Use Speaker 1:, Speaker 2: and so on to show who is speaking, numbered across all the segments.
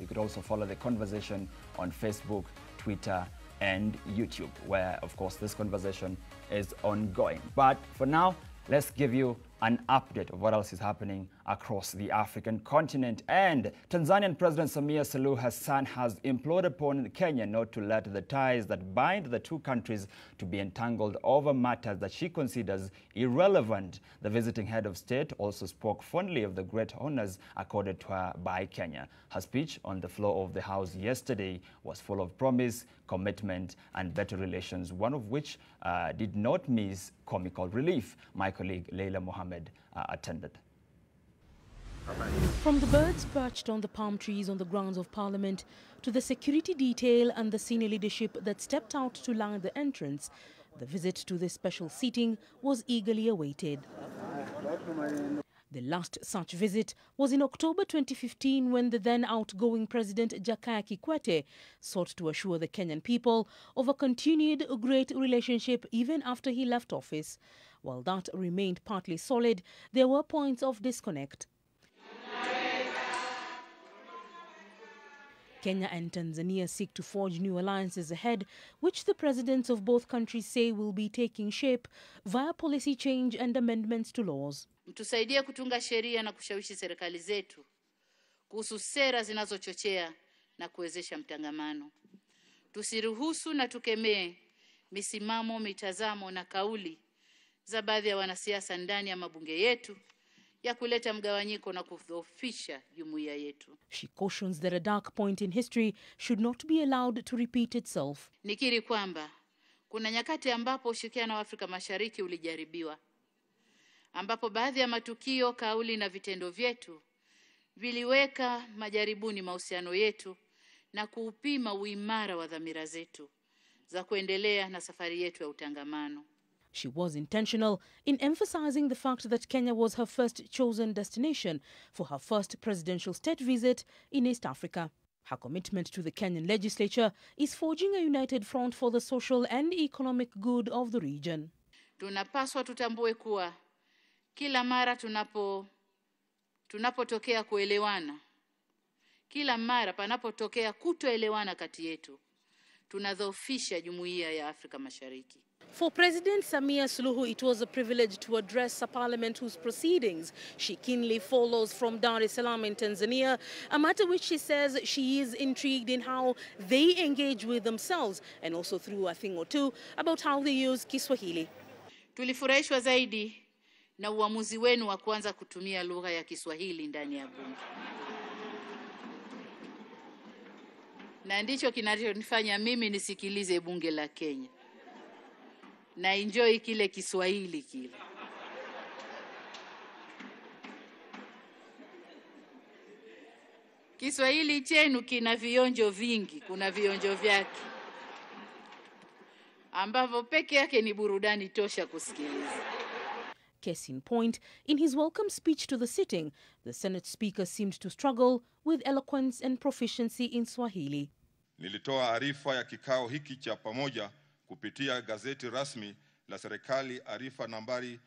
Speaker 1: You could also follow the conversation on Facebook, Twitter, and YouTube, where, of course, this conversation is ongoing. But for now, let's give you an update of what else is happening across the African continent. And Tanzanian President Samia Suluhu Hassan has implored upon Kenya not to let the ties that bind the two countries to be entangled over matters that she considers irrelevant. The visiting head of state also spoke fondly of the great honors accorded to her by Kenya. Her speech on the floor of the House yesterday was full of promise, commitment, and better relations, one of which did not miss comical relief. My colleague Leila Mohammed attended.
Speaker 2: From the birds perched on the palm trees on the grounds of Parliament to the security detail and the senior leadership that stepped out to line the entrance, the visit to this special seating was eagerly awaited. The last such visit was in October 2015 when the then outgoing President Jakaya Kikwete sought to assure the Kenyan people of a continued great relationship even after he left office. While that remained partly solid, there were points of disconnect. Kenya and Tanzania seek to forge new alliances ahead, which the presidents of both countries say will be taking shape via policy change and amendments to laws.
Speaker 3: Mtusaidie kutunga sheria na kushawishi serikali zetu kuhusu sera zinazochochea na kuwezesha mtangamano. Tusiruhusu na tukemee misimamo, mitazamo na kauli za baadhi ya wanasiasa ndani ya mabunge yetu ya kuleta mgawanyiko na kudhoofisha jumuiya yetu.
Speaker 2: She cautions that a dark point in history should not be allowed to repeat itself.
Speaker 3: Nikiri kwamba kuna nyakati ambapo ushirikiano wa Afrika Mashariki ulijaribiwa, ambapo baadhi ya matukio, kauli na vitendo vyetu viliweka majaribuni mahusiano yetu na kuupima uimara wa dhamira zetu za kuendelea na safari yetu ya utangamano.
Speaker 2: She was intentional in emphasizing the fact that Kenya was her first chosen destination for her first presidential state visit in East Africa. Her commitment to the Kenyan legislature is forging a united front for the social and economic good of the region.
Speaker 3: Tunapaswa tutambue kuwa kila mara tunapotokea kuelewana, kila mara panapotokea kutoelewana kati yetu, tunadhoofisha jumuiya ya Afrika Mashariki.
Speaker 2: For President Samia Suluhu, it was a privilege to address a parliament whose proceedings she keenly follows from Dar es Salaam in Tanzania, a matter which she says she is intrigued in how they engage with themselves and also through a thing or two about how they use Kiswahili.
Speaker 3: Tulifurahishwa zaidi na uamuzi wenu wa kuanza kutumia lugha ya Kiswahili ndani ya bunge. Na ndicho kinachonifanya mimi nisikilize bunge la Kenya. Na enjoy kile Kiswahili kile. Kiswahili chenu kina vionjo vingi, kuna vionjo vyake ambavyo peke yake ni burudani tosha kusikiliza.
Speaker 2: Case in point, in his welcome speech to the sitting, the Senate Speaker seemed to struggle with eloquence and proficiency in Swahili.
Speaker 4: Nilitoa arifa ya kikao hiki cha pamoja kupitia gazeti rasmi la serikali, arifa nambari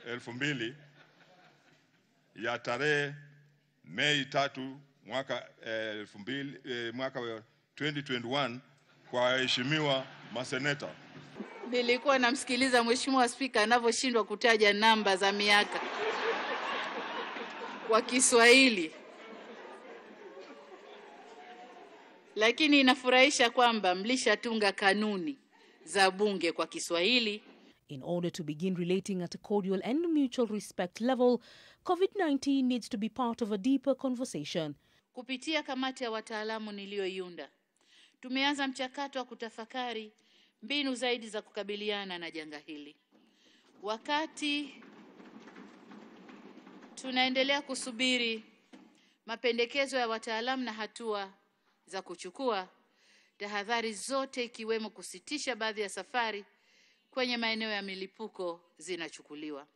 Speaker 4: 2000 ya tarehe Mei 3 mwaka 2021 kwa waheshimiwa maseneta.
Speaker 3: Nilikuwa namsikiliza Mheshimiwa Spika anavyoshindwa kutaja namba za miaka kwa Kiswahili. Lakini inafurahisha kwamba mlishatunga kanuni za bunge kwa Kiswahili.
Speaker 2: In order to begin relating at a cordial and mutual respect level, COVID-19 needs to be part of a deeper conversation.
Speaker 3: Kupitia kamati ya wataalamu niliyoiunda, tumeanza mchakato wa kutafakari mbinu zaidi za kukabiliana na janga hili. Wakati tunaendelea kusubiri mapendekezo ya wataalamu na hatua za kuchukua, tahadhari zote ikiwemo kusitisha baadhi ya safari kwenye maeneo ya milipuko zinachukuliwa.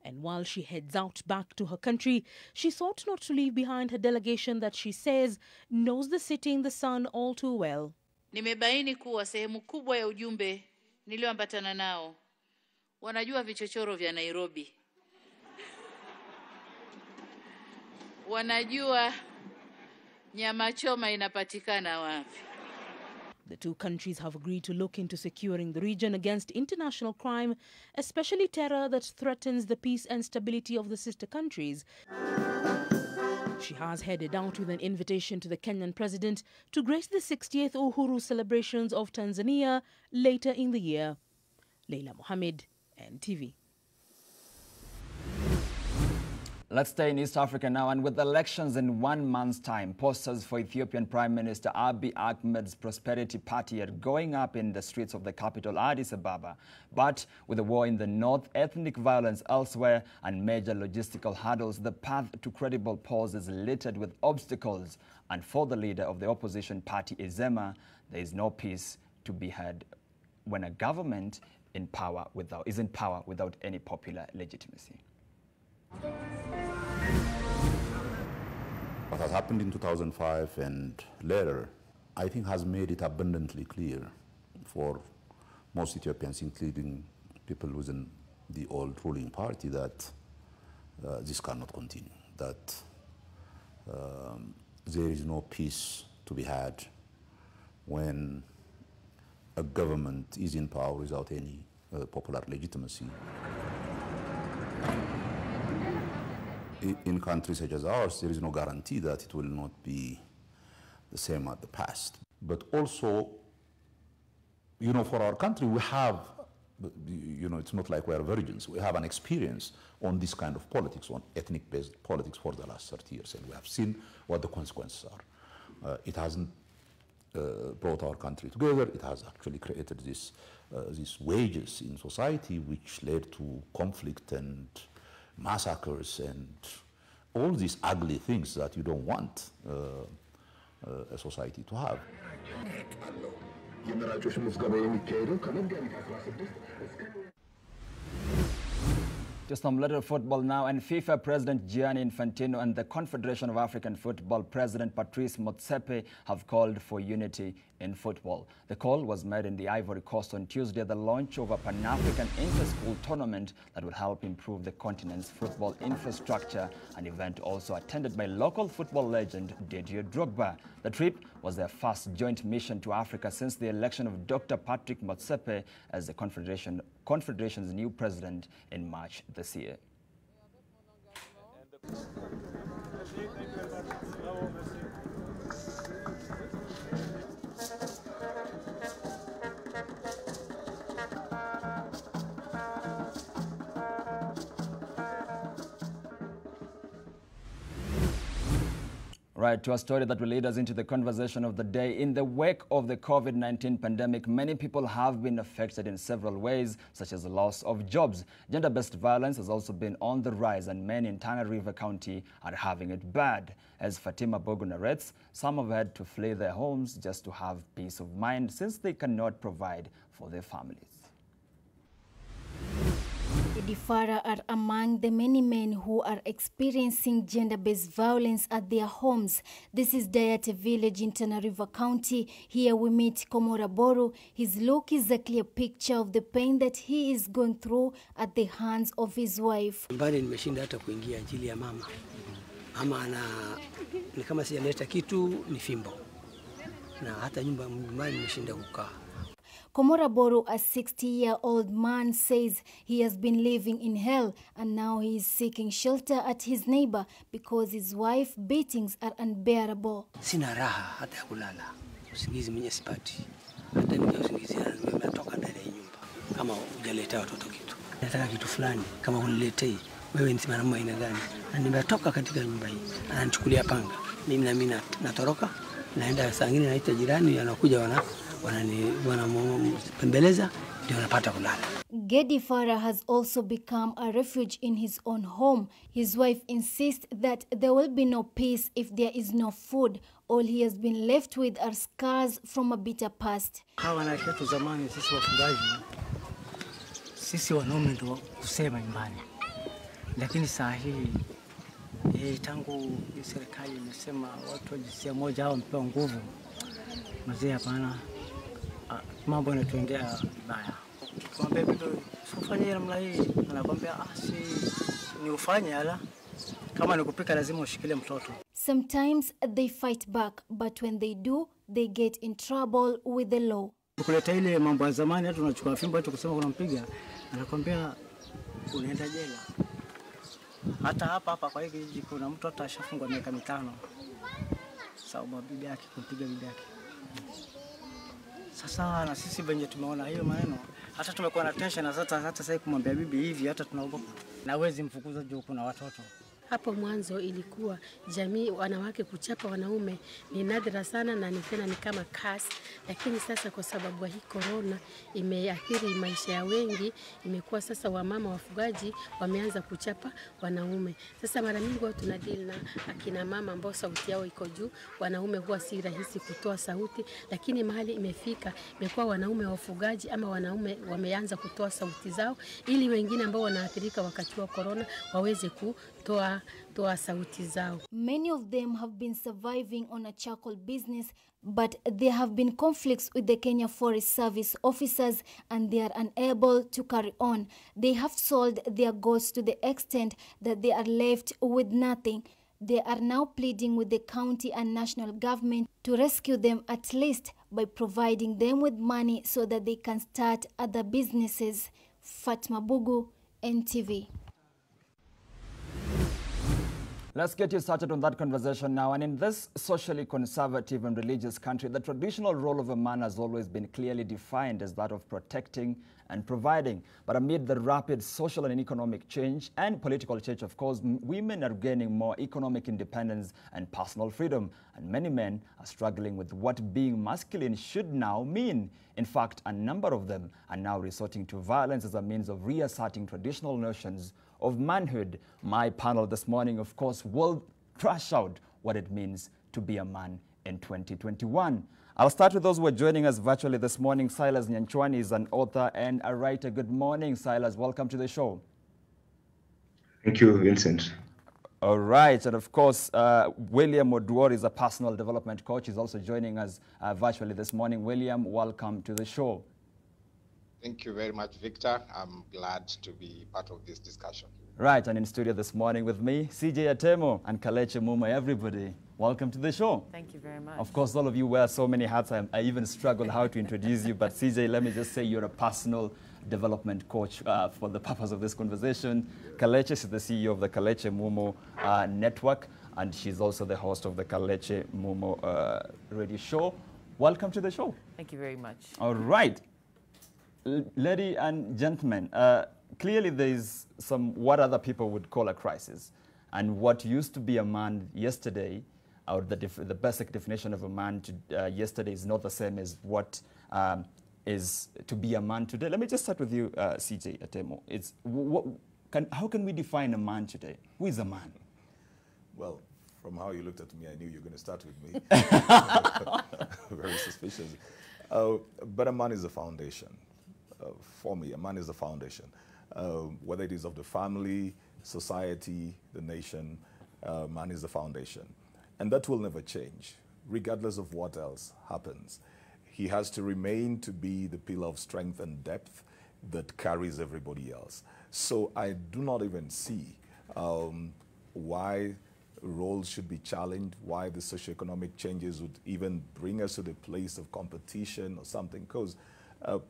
Speaker 2: And while she heads out back to her country, she sought not to leave behind her delegation that she says knows the city in the sun all too well.
Speaker 3: Nimebaini kuwa sehemu kubwa ya ujumbe nilioambatana nao wanajua vichochoro vya Nairobi. wanajua nyama choma inapatikana wapi.
Speaker 2: The two countries have agreed to look into securing the region against international crime, especially terror that threatens the peace and stability of the sister countries. She has headed out with an invitation to the Kenyan president to grace the 60th Uhuru celebrations of Tanzania later in the year. Leila Mohammed, NTV.
Speaker 1: Let's stay in East Africa now, and with elections in 1 month's time, posters for Ethiopian Prime Minister Abiy Ahmed's Prosperity Party are going up in the streets of the capital, Addis Ababa. But with the war in the north, ethnic violence elsewhere, and major logistical hurdles, the path to credible polls is littered with obstacles. And for the leader of the opposition party, Ezema, there is no peace to be had when a government is in power without any popular legitimacy.
Speaker 5: What has happened in 2005 and later, I think has made it abundantly clear for most Ethiopians, including people within the old ruling party, that this cannot continue, that there is no peace to be had when a government is in power without any popular legitimacy. In countries such as ours, there is no guarantee that it will not be the same as the past. But also, for our country, we have, it's not like we are virgins. We have an experience on this kind of politics, on ethnic-based politics for the last 30 years, and we have seen what the consequences are. It hasn't brought our country together. It has actually created these wages in society which led to conflict and massacres and all these ugly things that you don't want a society to have.
Speaker 1: To some little football now, and FIFA President Gianni Infantino and the Confederation of African Football President Patrice Motsepe have called for unity in football. The call was made in the Ivory Coast on Tuesday at the launch of a Pan-African inter-school tournament that will help improve the continent's football infrastructure, an event also attended by local football legend Didier Drogba. The trip was their first joint mission to Africa since the election of Dr. Patrick Motsepe as the Confederation's new president in March this year. Right, to a story that will lead us into the conversation of the day. In the wake of the COVID-19 pandemic, many people have been affected in several ways, such as the loss of jobs. Gender-based violence has also been on the rise, and many in Tana River County are having it bad. As Fatima Bogo narrates, some have had to flee their homes just to have peace of mind since they cannot provide for their families.
Speaker 6: Edifara are among the many men who are experiencing gender-based violence at their homes. This is Dayate village in Tana River County. Here we meet Komora Boru. His look is a clear picture of the pain that he is going through at the hands of his wife.
Speaker 7: Mbali nimeshinda hata kuingia ajili ya mama. Mama ni kama sijaleta kitu ni fimbo. Na hata nyumbani nimeshinda kukaa.
Speaker 6: Komora Boru, a 60-year-old man, says he has been living in hell and now he is seeking shelter at his neighbor because his wife's beatings are unbearable.
Speaker 7: Sina raha hata ya kulala. Usingizi mwenye sipati. Hata nikiwa usingizi nimetoka ndani ya nyumba. Kama hujaleta watoto kitu. Nataka kitu fulani kama uniletei. Wewe ni mwanamume aina gani? Na nimetoka katika nyumba hii. Ananichukulia panga. Mimi natoroka. Naenda saa nyingine naita jirani anakuja wanapembeleza ndio wanapata kulala.
Speaker 6: Gedi Farah has also become a refuge in his own home. His wife insists that there will be no peace if there is no food. All he has been left with are scars from a bitter past.
Speaker 8: Hawa na kwetu zamani sisi wafugaji, sisi wanaume ndio kusema nyumbani. Lakini saa hii tangu serikali imesema watu wa jinsia moja hao mpewa nguvu, mzee hapana, mambo yanatuendea vibaya. Kumwambia vitu ufanye namna hii, anakuambia si ni ufanye ala, Kama ni kupika lazima ushikilie mtoto.
Speaker 6: Sometimes they fight back, but when they do, they get in trouble with the law.
Speaker 8: Kuleta ile mambo ya zamani hata unachukua fimbo hata kusema unampiga, anakuambia unaenda jela. Hata hapa kwa hiki kuna mtu hata ashafungwa miaka 5. Sababu bibi yake kumpiga bibi yake. Sasa na sisi benye tumeona hiyo maneno, hata tumekuwa na tension na hata sasa kumwambia bibi hivi hata tunaogopa. Na wezi mfukuza juu kuna watoto.
Speaker 9: Hapo mwanzo ilikuwa jamii wanawake kuchapa wanaume ni nadra sana na ni tena ni kama kasi, lakini sasa kwa sababu hii corona imeathiri maisha ya wengi, imekuwa sasa wamama wafugaji wameanza kuchapa wanaume. Sasa mara nyingi watu tunadeal na akina mama ambao sauti yao iko juu, wanaume huwa si rahisi kutoa sauti, lakini mahali imefika imekuwa wanaume wafugaji ama wanaume wameanza kutoa sauti zao ili wengine ambao wanaathirika wakati wa corona waweze kutoa sauti zao.
Speaker 6: Many of them have been surviving on a charcoal business, but there have been conflicts with the Kenya Forest Service officers and they are unable to carry on. They have sold their goats to the extent that they are left with nothing. They are now pleading with the county and national government to rescue them, at least by providing them with money so that they can start other businesses. Fatma Bugu, NTV.
Speaker 1: Let's get you started on that conversation now. And in this socially conservative and religious country, the traditional role of a man has always been clearly defined as that of protecting and providing. But amid the rapid social and economic change and political change, of course, women are gaining more economic independence and personal freedom. And many men are struggling with what being masculine should now mean. In fact, a number of them are now resorting to violence as a means of reasserting traditional notions of manhood. My panel this morning, of course, will thrash out what it means to be a man in 2021. I'll start with those who are joining us virtually this morning. Silas Nyanchwani is an author and a writer. Good morning, Silas. Welcome to the show.
Speaker 10: Thank you, Vincent.
Speaker 1: All right. And of course, William Oduor is a personal development coach. He's also joining us virtually this morning. William, welcome to the show.
Speaker 11: Thank you very much, Victor. I'm glad to be part of this discussion.
Speaker 1: Right, and in studio this morning with me, CJ Atemo and Kalechi Muma, everybody. Welcome to the show.
Speaker 12: Thank you very much.
Speaker 1: Of course, all of you wear so many hats, I even struggle how to introduce you. But CJ, let me just say you're a personal development coach for the purpose of this conversation. Kalechi is the CEO of the Kalechi Mumo Network, and she's also the host of the Kalechi Mumo radio show. Welcome to the show.
Speaker 12: Thank you very much.
Speaker 1: All right. Ladies and gentlemen, clearly there is what other people would call a crisis. And what used to be a man yesterday, or the basic definition of a man yesterday is not the same as what is to be a man today. Let me just start with you, CJ Atemo. How can we define a man today? Who is a man?
Speaker 5: Well, from how you looked at me, I knew you were going to start with me. Very suspicious. But a man is a foundation. For me, a man is the foundation. Whether it is of the family, society, the nation, man is the foundation. And that will never change, regardless of what else happens. He has to remain to be the pillar of strength and depth that carries everybody else. So I do not even see why roles should be challenged, why the socioeconomic changes would even bring us to the place of competition or something, because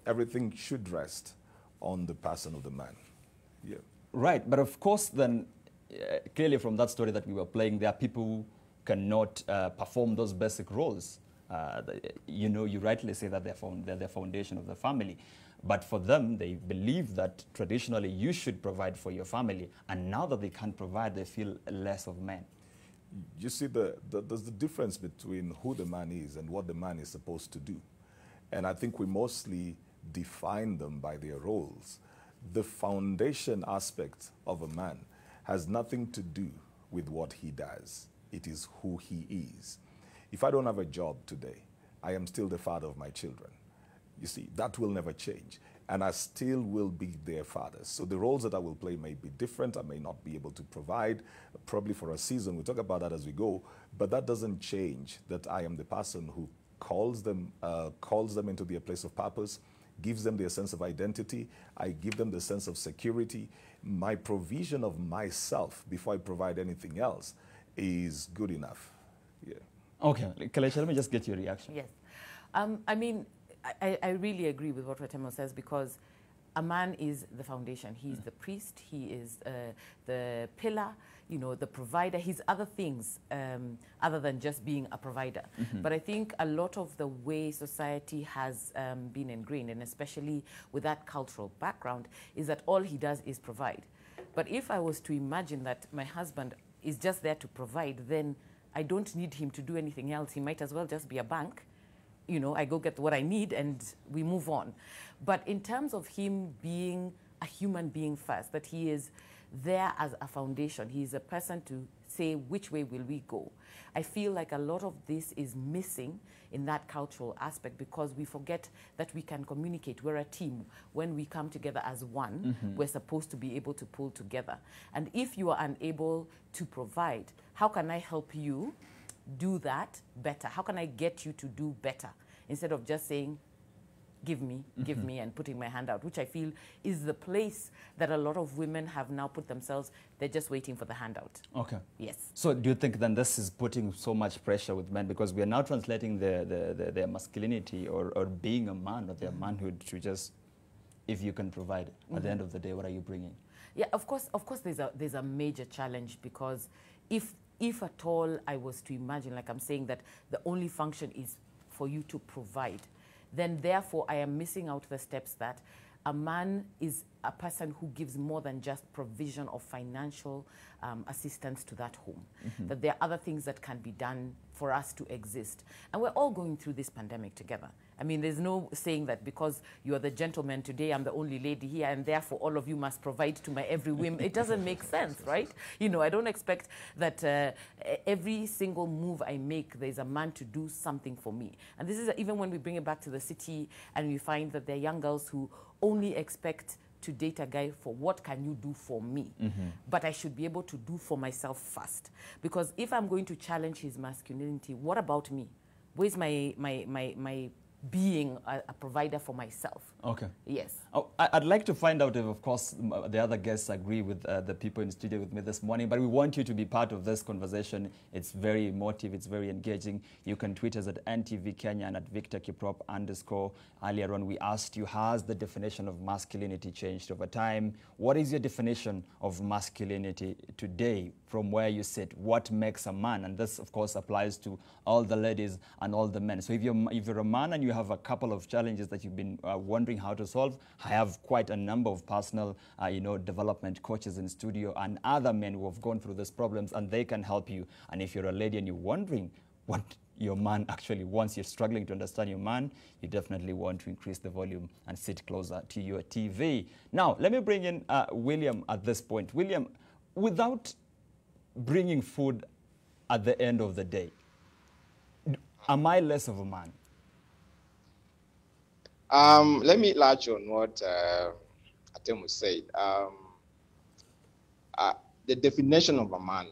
Speaker 5: everything should rest on the person of the man. Yeah. Right, but of course then, clearly from that story that we were playing, there are people who cannot perform those basic roles. You rightly say that they're the foundation of the family. But for them, they believe that traditionally you should provide for your family. And now that they can't provide, they feel less of men. You see, there's the difference between who the man is and what the man is supposed to do. And I think we mostly define them by their roles. The foundation aspect of a man has nothing to do with what he does. It is who he is. If I don't have a job today, I am still the father of my children. You see, that will never change. And I still will be their father. So the roles that I will play may be different. I may not be able to provide, probably for a season. We'll talk about that as we go. But that doesn't change that I am the person who calls them into their place of purpose,
Speaker 12: gives them their sense of identity. I give them the sense of security. My provision of myself before I provide anything else is good enough. Yeah.
Speaker 1: Okay, Kalecha, let me just get your reaction.
Speaker 13: Yes. I mean, I really agree with what Watemo says, because a man is the foundation. He's the priest. He is the pillar, you know, the provider. He's other things other than just being a provider. But I think a lot of the way society has been ingrained, and especially with that cultural background, is that all he does is provide. But if I was to imagine that my husband is just there to provide, then I don't need him to do anything else. He might as well just be a bank. You know, I go get what I need and we move on. But in terms of him being a human being first, that he is there as a foundation, he is a person to say which way will we go. I feel like a lot of this is missing in that cultural aspect, because we forget that we can communicate. We're a team. When we come together as one, we're supposed to be able to pull together. And if you are unable to provide, how can I help you do that better? How can I get you to do better? Instead of just saying, give me, and putting my hand out, which I feel is the place that a lot of women have now put themselves. They're just waiting for the handout.
Speaker 1: Okay.
Speaker 13: Yes.
Speaker 1: So do you think then this is putting so much pressure with men, because we are now translating their masculinity or being a man or their manhood to just, if you can provide, at the end of the day, what are you bringing?
Speaker 13: Yeah, of course there's a major challenge, because if at all I was to imagine, like I'm saying, that the only function is for you to provide, then therefore I am missing out the steps that a man is a person who gives more than just provision of financial assistance to that home. That there are other things that can be done for us to exist. And we're all going through this pandemic together. I mean, there's no saying that because you're the gentleman today, I'm the only lady here, and therefore all of you must provide to my every whim. It doesn't make sense, right? You know, I don't expect that every single move I make, there's a man to do something for me. And this is even when we bring it back to the city and we find that there are young girls who only expect to date a guy for what can you do for me. But I should be able to do for myself first. Because if I'm going to challenge his masculinity, what about me? Where's my being a provider for myself?
Speaker 1: Okay.
Speaker 13: Yes.
Speaker 1: Oh, I'd like to find out if, of course, the other guests agree with the people in studio with me this morning, but we want you to be part of this conversation. It's very emotive, it's very engaging. You can tweet us at NTV Kenya and at Victor Kiprop _. Earlier on, we asked you, has the definition of masculinity changed over time? What is your definition of masculinity today from where you sit? What makes a man? And this, of course, applies to all the ladies and all the men. So if you're a man and you have a couple of challenges that you've been wondering how to solve, I have quite a number of personal development coaches in studio and other men who have gone through these problems, and they can help you. And if you're a lady and you're wondering what your man actually wants, you're struggling to understand your man, you definitely want to increase the volume and sit closer to your TV. Now, let me bring in William at this point. William, without bringing food at the end of the day, am I less of a man?
Speaker 11: Let me latch on what Atemu said. The definition of a man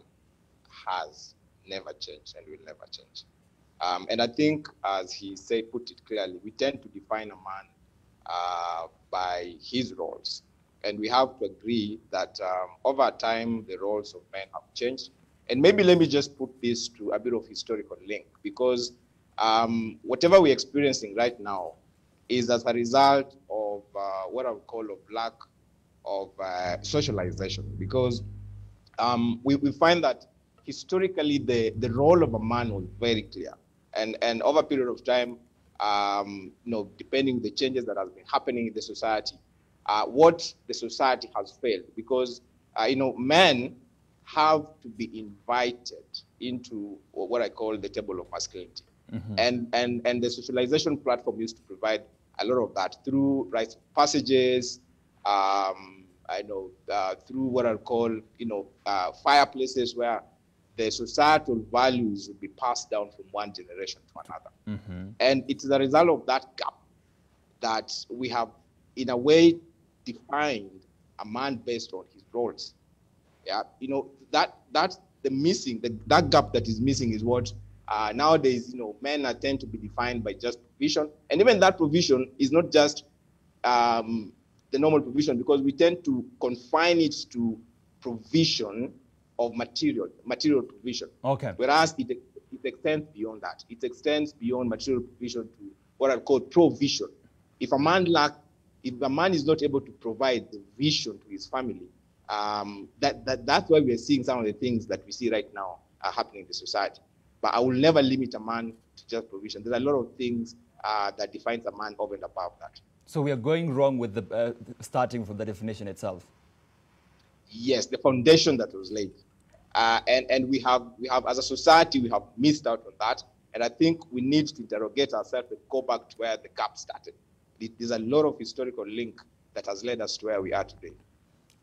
Speaker 11: has never changed and will never change. And I think, as he said, put it clearly, we tend to define a man by his roles. And we have to agree that over time, the roles of men have changed. And maybe let me just put this to a bit of historical link, because whatever we're experiencing right now is as a result of what I would call a lack of socialization. Because we find that historically the role of a man was very clear. And over a period of time, depending on the changes that have been happening in the society, what the society has failed, because men have to be invited into what I call the table of masculinity. And the socialization platform used to provide a lot of that through rites of passages, through what I call fireplaces, where the societal values would be passed down from one generation to another. And it's the result of that gap that we have, in a way, defined a man based on his roles. Yeah, that's the missing, that gap that is missing is what nowadays, men tend to be defined by just provision. And even that provision is not just the normal provision, because we tend to confine it to provision of material provision.
Speaker 1: Okay.
Speaker 11: Whereas it extends beyond that. It extends beyond material provision to what I call provision. If a man is not able to provide the vision to his family, that's why we are seeing some of the things that we see right now are happening in the society. But I will never limit a man to just provision. There's a lot of things that defines a man over and above that.
Speaker 1: So we are going wrong with the starting from the definition itself.
Speaker 11: Yes, the foundation that was laid, and we have as a society we have missed out on that. And I think we need to interrogate ourselves and go back to where the gap started. There's a lot of historical link that has led us to where we are today.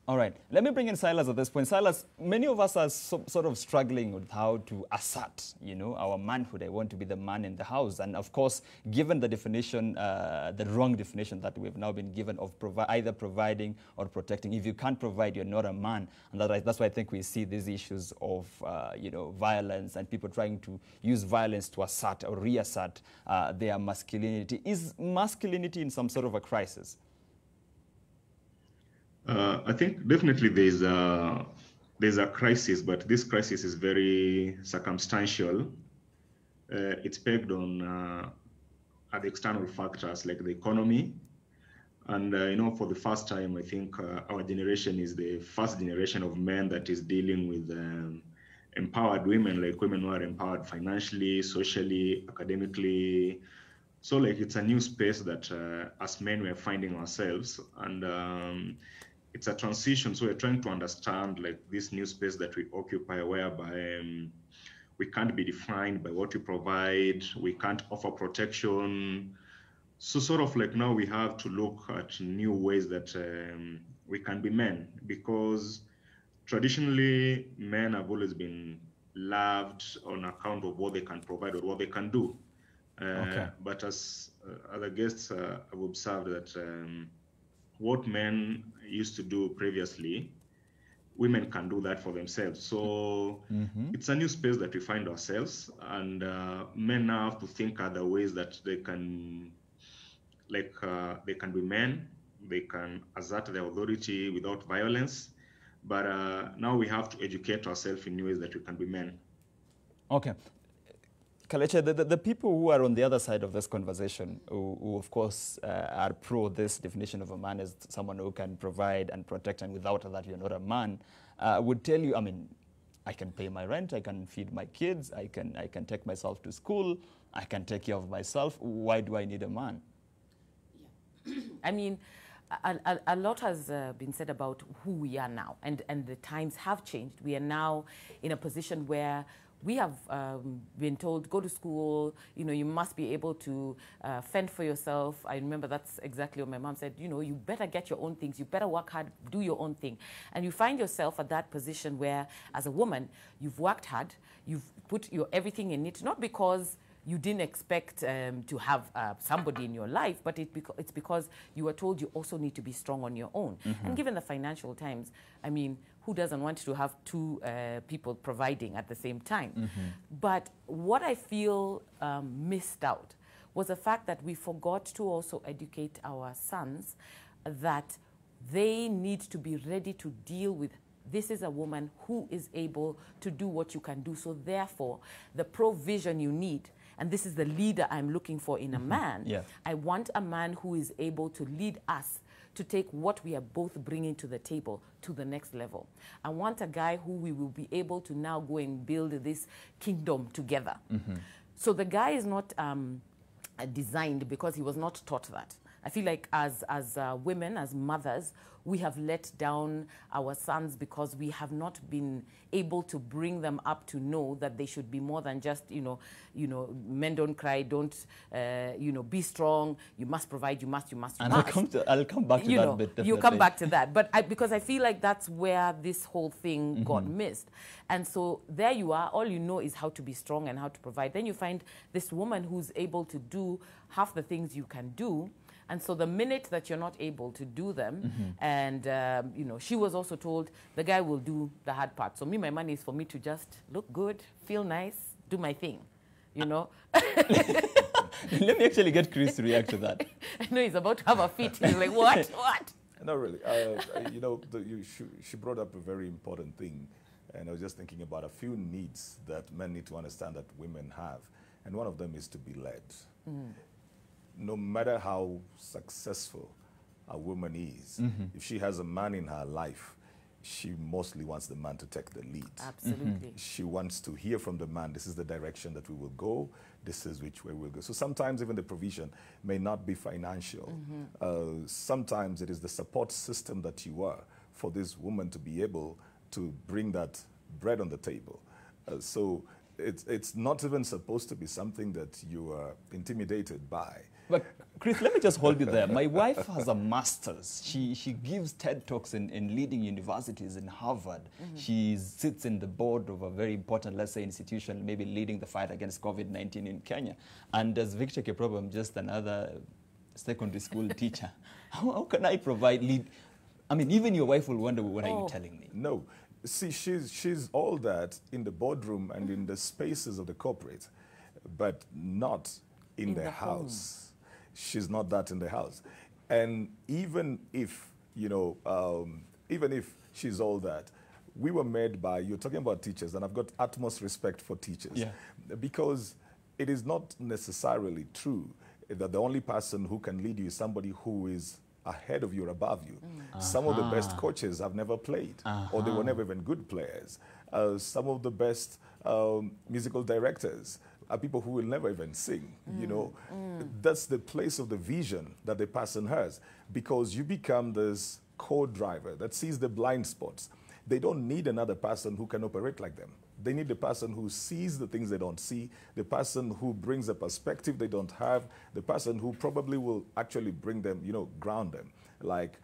Speaker 1: All right. Let me bring in Silas at this point. Silas, many of us are sort of struggling with how to assert, our manhood. I want to be the man in the house. And of course, given the definition, the wrong definition that we've now been given of either providing or protecting. If you can't provide, you're not a man. And that's why I think we see these issues of, violence and people trying to use violence to assert or reassert their masculinity. Is masculinity in some sort of a crisis?
Speaker 10: I think definitely there's a crisis, but this crisis is very circumstantial. It's pegged on the external factors like the economy. And, for the first time, I think our generation is the first generation of men that is dealing with empowered women, like women who are empowered financially, socially, academically. So it's a new space that as men we're finding ourselves. And it's a transition, so we're trying to understand this new space that we occupy, whereby we can't be defined by what we provide, we can't offer protection. So sort of now we have to look at new ways that we can be men, because traditionally men have always been loved on account of what they can provide or what they can do. Okay. But as other guests have observed that what men used to do previously, women can do that for themselves. So it's a new space that we find ourselves, and men now have to think other ways that they can, they can be men, they can assert their authority without violence. But now we have to educate ourselves in new ways that we can be men.
Speaker 1: Okay. Kalecha, the people who are on the other side of this conversation, who of course are pro this definition of a man as someone who can provide and protect, and without that you're not a man, would tell you, I can pay my rent, I can feed my kids, I can take myself to school, I can take care of myself. Why do I need a man?
Speaker 13: Yeah. A lot has been said about who we are now, and the times have changed. We are now in a position where we have been told, go to school, you must be able to fend for yourself. I remember that's exactly what my mom said, you better get your own things, you better work hard, do your own thing. And you find yourself at that position where, as a woman, you've worked hard, you've put your everything in it, not because you didn't expect to have somebody in your life, but it's because you were told you also need to be strong on your own. And given the financial times, who doesn't want to have two people providing at the same time? But what I feel missed out was the fact that we forgot to also educate our sons that they need to be ready to deal with, this is a woman who is able to do what you can do. So therefore, the provision you need, and this is the leader I'm looking for in a man. Yeah. I want a man who is able to lead us to take what we are both bringing to the table to the next level. I want a guy who we will be able to now go and build this kingdom together. So the guy is not designed because he was not taught that. I feel like as women, as mothers, we have let down our sons because we have not been able to bring them up to know that they should be more than just, men don't cry, don't, be strong, you must provide, you must.
Speaker 1: And I'll come back to that bit. Definitely.
Speaker 13: You come back to that. But because I feel like that's where this whole thing got missed. And so there you are, all you know is how to be strong and how to provide. Then you find this woman who's able to do half the things you can do. And so the minute that you're not able to do them, and, she was also told the guy will do the hard part. So my money is for me to just look good, feel nice, do my thing,
Speaker 1: Let me actually get Chris to react to that.
Speaker 13: I know he's about to have a fit. He's like, what? What?
Speaker 12: No, really. You know, she brought up a very important thing. And I was just thinking about a few needs that men need to understand that women have. And one of them is to be led. No matter how successful a woman is, if she has a man in her life, she mostly wants the man to take the lead.
Speaker 13: Absolutely.
Speaker 12: She wants to hear from the man, this is the direction that we will go, this is which way we'll go. So sometimes even the provision may not be financial. Sometimes it is the support system that you are for this woman to be able to bring that bread on the table. So it's not even supposed to be something that you are intimidated by.
Speaker 1: But Chris, let me just hold you there. My wife has a master's. She gives TED Talks in leading universities in Harvard. She sits in the board of a very important, let's say, institution, maybe leading the fight against COVID-19 in Kenya. And as Victor Kiprop, I'm just another secondary school teacher. How can I provide lead? I mean, even your wife will wonder, what are you telling me?
Speaker 12: No. See, she's all that in the boardroom and in the spaces of the corporate, but not in the house. She's not that in the house. And even if, you know, even if she's all that, we were made by, you're talking about teachers, and I've got utmost respect for teachers. Because it is not necessarily true that the only person who can lead you is somebody who is ahead of you or above you. Some of the best coaches have never played, or they were never even good players. Some of the best musical directors are people who will never even sing, you know. That's the place of the vision that the person has, because you become this co-driver that sees the blind spots. They don't need another person who can operate like them. They need the person who sees the things they don't see, the person who brings a perspective they don't have, the person who probably will actually bring them, you know, ground them, like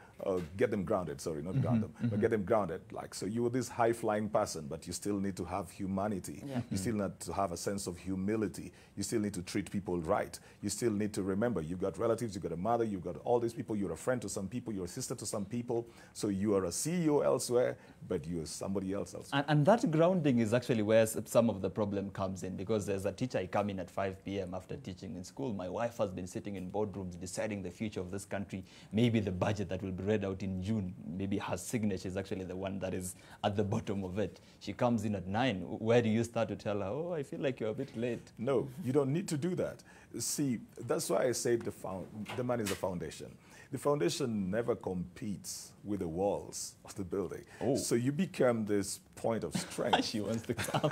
Speaker 12: get them grounded, sorry, not ground them, but get them grounded. Like, so you are this high-flying person, but you still need to have humanity. You still need to have a sense of humility. You still need to treat people right. You still need to remember, you've got relatives, you've got a mother, you've got all these people, you're a friend to some people, you're a sister to some people, so you are a CEO elsewhere, but you're somebody else elsewhere.
Speaker 1: And that grounding is actually where some of the problem comes in, because as a teacher, I come in at 5 p.m. after teaching in school. My wife has been sitting in boardrooms deciding the future of this country, maybe the budget that will be read out in June. Maybe her signature is actually the one that is at the bottom of it. She comes in at 9. Where do you start to tell her, oh, I feel like you're a bit late?
Speaker 12: No, you don't need to do that. See, that's why I say the man is the foundation. The foundation never competes with the walls of the building. So you become this point of strength.
Speaker 1: She wants to come.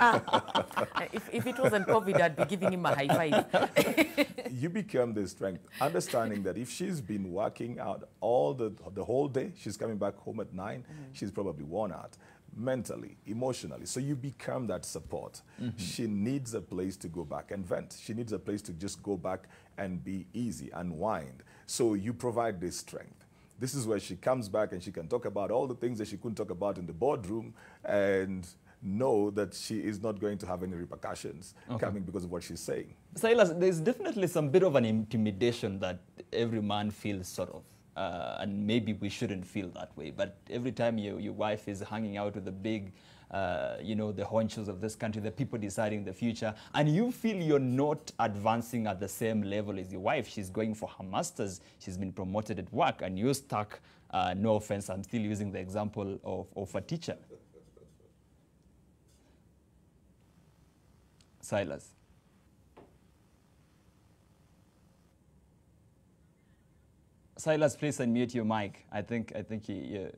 Speaker 13: If it wasn't COVID, I'd be giving him a high five.
Speaker 12: You become this strength, understanding that if she's been working out all the whole day, she's coming back home at 9, she's probably worn out mentally, emotionally. So you become that support. She needs a place to go back and vent. She needs a place to just go back and be easy, unwind. So you provide this strength. This is where she comes back and she can talk about all the things that she couldn't talk about in the boardroom and know that she is not going to have any repercussions coming because of what she's saying.
Speaker 1: Silas, there's definitely some bit of an intimidation that every man feels, sort of. And maybe we shouldn't feel that way. But every time your wife is hanging out with the big, you know, the honchos of this country, the people deciding the future, and you feel you're not advancing at the same level as your wife. She's going for her master's. She's been promoted at work, and you're stuck. No offense, I'm still using the example of a teacher. Silas. Silas, please unmute your mic. I think you.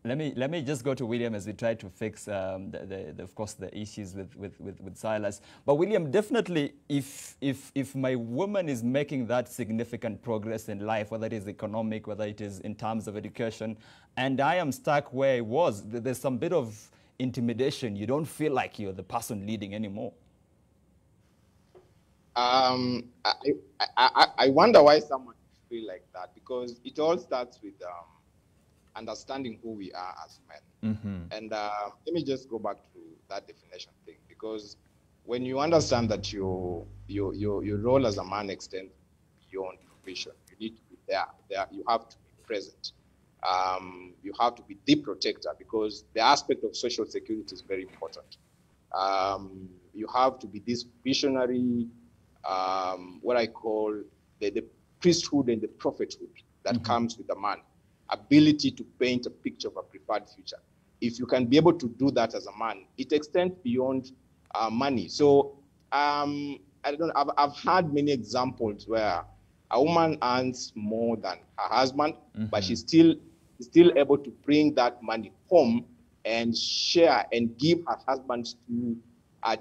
Speaker 1: Let me just go to William as we try to fix of course the issues with Silas. But William, definitely, if my woman is making that significant progress in life, whether it is economic, whether it is in terms of education, and I am stuck where I was, there's some bit of intimidation. You don't feel like you're the person leading anymore.
Speaker 11: I wonder why someone feel like that, because it all starts with understanding who we are as men. And let me just go back to that definition thing, because when you understand that your role as a man extends beyond provision, you need to be there. You have to be present. You have to be the protector, because the aspect of social security is very important. You have to be this visionary, what I call the priesthood and the prophethood that comes with a man. Ability to paint a picture of a preferred future. If you can be able to do that as a man, it extends beyond money. So I don't know, I've had many examples where a woman earns more than her husband, but she's still able to bring that money home and share and give her husband to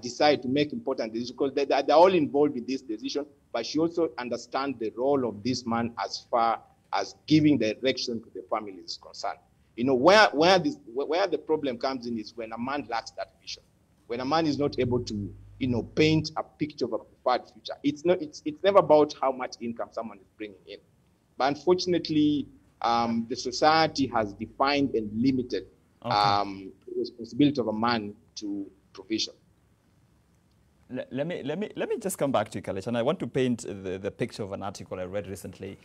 Speaker 11: decide to make important decisions, because they're all involved with this decision, but she also understands the role of this man as far as giving direction to the family is concerned. You know, where the problem comes in is when a man lacks that vision. When a man is not able to, you know, paint a picture of a preferred future. It's never about how much income someone is bringing in. But unfortunately, the society has defined and limited the responsibility of a man to provision.
Speaker 1: Let me just come back to you, Kalesh, and I want to paint the picture of an article I read recently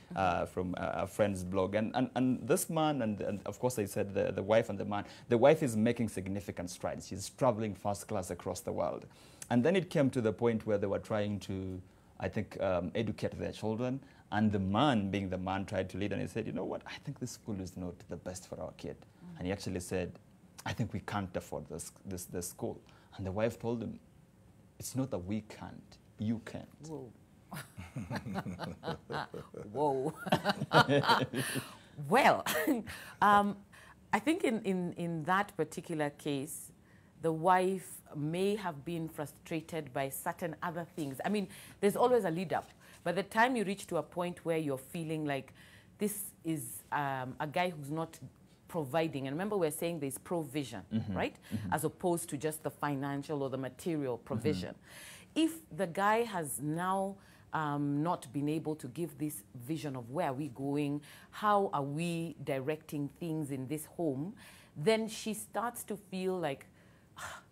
Speaker 1: from a friend's blog. And this man, and of course I said the wife and the man, the wife is making significant strides. She's traveling first class across the world. And then it came to the point where they were trying to, I think, educate their children. And the man, being the man, tried to lead, and he said, you know what, I think this school is not the best for our kid. And he actually said, I think we can't afford this school. And the wife told him, it's not that we can't, you can't.
Speaker 13: Whoa. Whoa. Well, I think in that particular case, the wife may have been frustrated by certain other things. I mean, there's always a lead up. By the time you reach to a point where you're feeling like this is a guy who's not providing, and remember we're saying there's provision, right? As opposed to just the financial or the material provision. If the guy has now not been able to give this vision of where are we going, how are we directing things in this home, then she starts to feel like,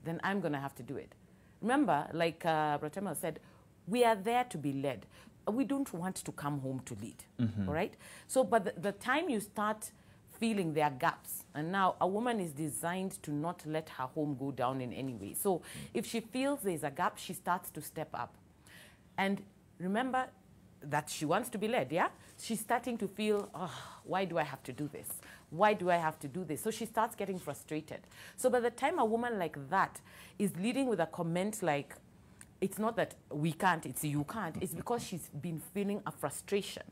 Speaker 13: then I'm going to have to do it. Remember, like Pratema said, we are there to be led. We don't want to come home to lead, all right? So, but the time you start feeling there are gaps, and now a woman is designed to not let her home go down in any way. So if she feels there's a gap, she starts to step up. And remember that she wants to be led, yeah? She's starting to feel, oh, why do I have to do this? Why do I have to do this? So she starts getting frustrated. So by the time a woman like that is leading with a comment like, it's not that we can't, it's you can't, it's because she's been feeling a frustration.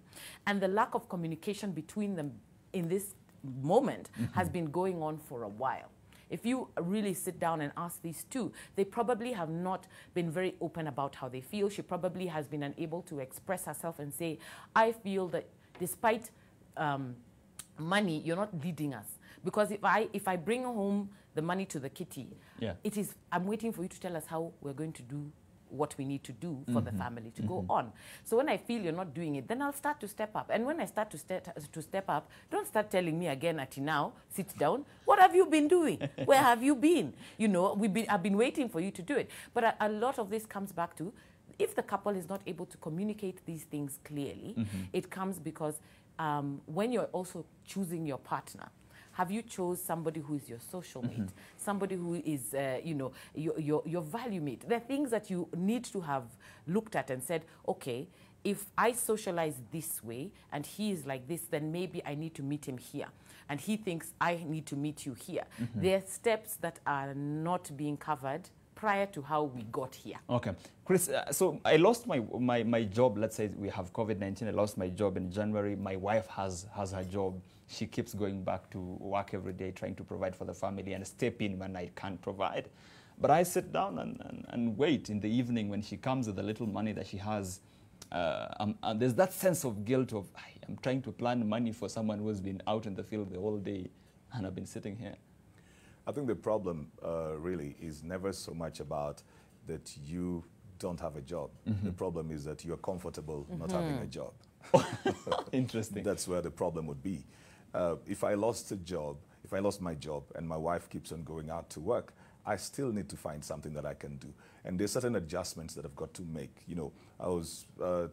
Speaker 13: And the lack of communication between them in this moment has been going on for a while. If you really sit down and ask these two, they probably have not been very open about how they feel. She probably has been unable to express herself and say, I feel that despite money, you're not leading us. Because if I bring home the money to the kitty, it is, I'm waiting for you to tell us how we're going to do what we need to do for the family to go on. So when I feel you're not doing it, then I'll start to step up. And when I start to step up, don't start telling me again, Ati, now, sit down. What have you been doing? Where have you been? You know, I've been waiting for you to do it. But a lot of this comes back to, if the couple is not able to communicate these things clearly, it comes because when you're also choosing your partner, have you chose somebody who is your social mate, somebody who is, you know, your value mate? There are things that you need to have looked at and said, okay, if I socialize this way and he is like this, then maybe I need to meet him here. And he thinks I need to meet you here. There are steps that are not being covered prior to how we got here. Okay.
Speaker 1: Chris, so I lost my job. Let's say we have COVID-19. I lost my job in January. My wife has her job. She keeps going back to work every day, trying to provide for the family and step in when I can't provide. But I sit down and wait in the evening when she comes with the little money that she has. There's that sense of guilt of, I'm trying to plan money for someone who's been out in the field the whole day and I've been sitting here.
Speaker 12: I think the problem really is never so much about that you don't have a job. The problem is that you're comfortable not having a job.
Speaker 1: Interesting.
Speaker 12: That's where the problem would be. If I lost a job, if I lost my job and my wife keeps on going out to work, I still need to find something that I can do. And there's certain adjustments that I've got to make. You know, I was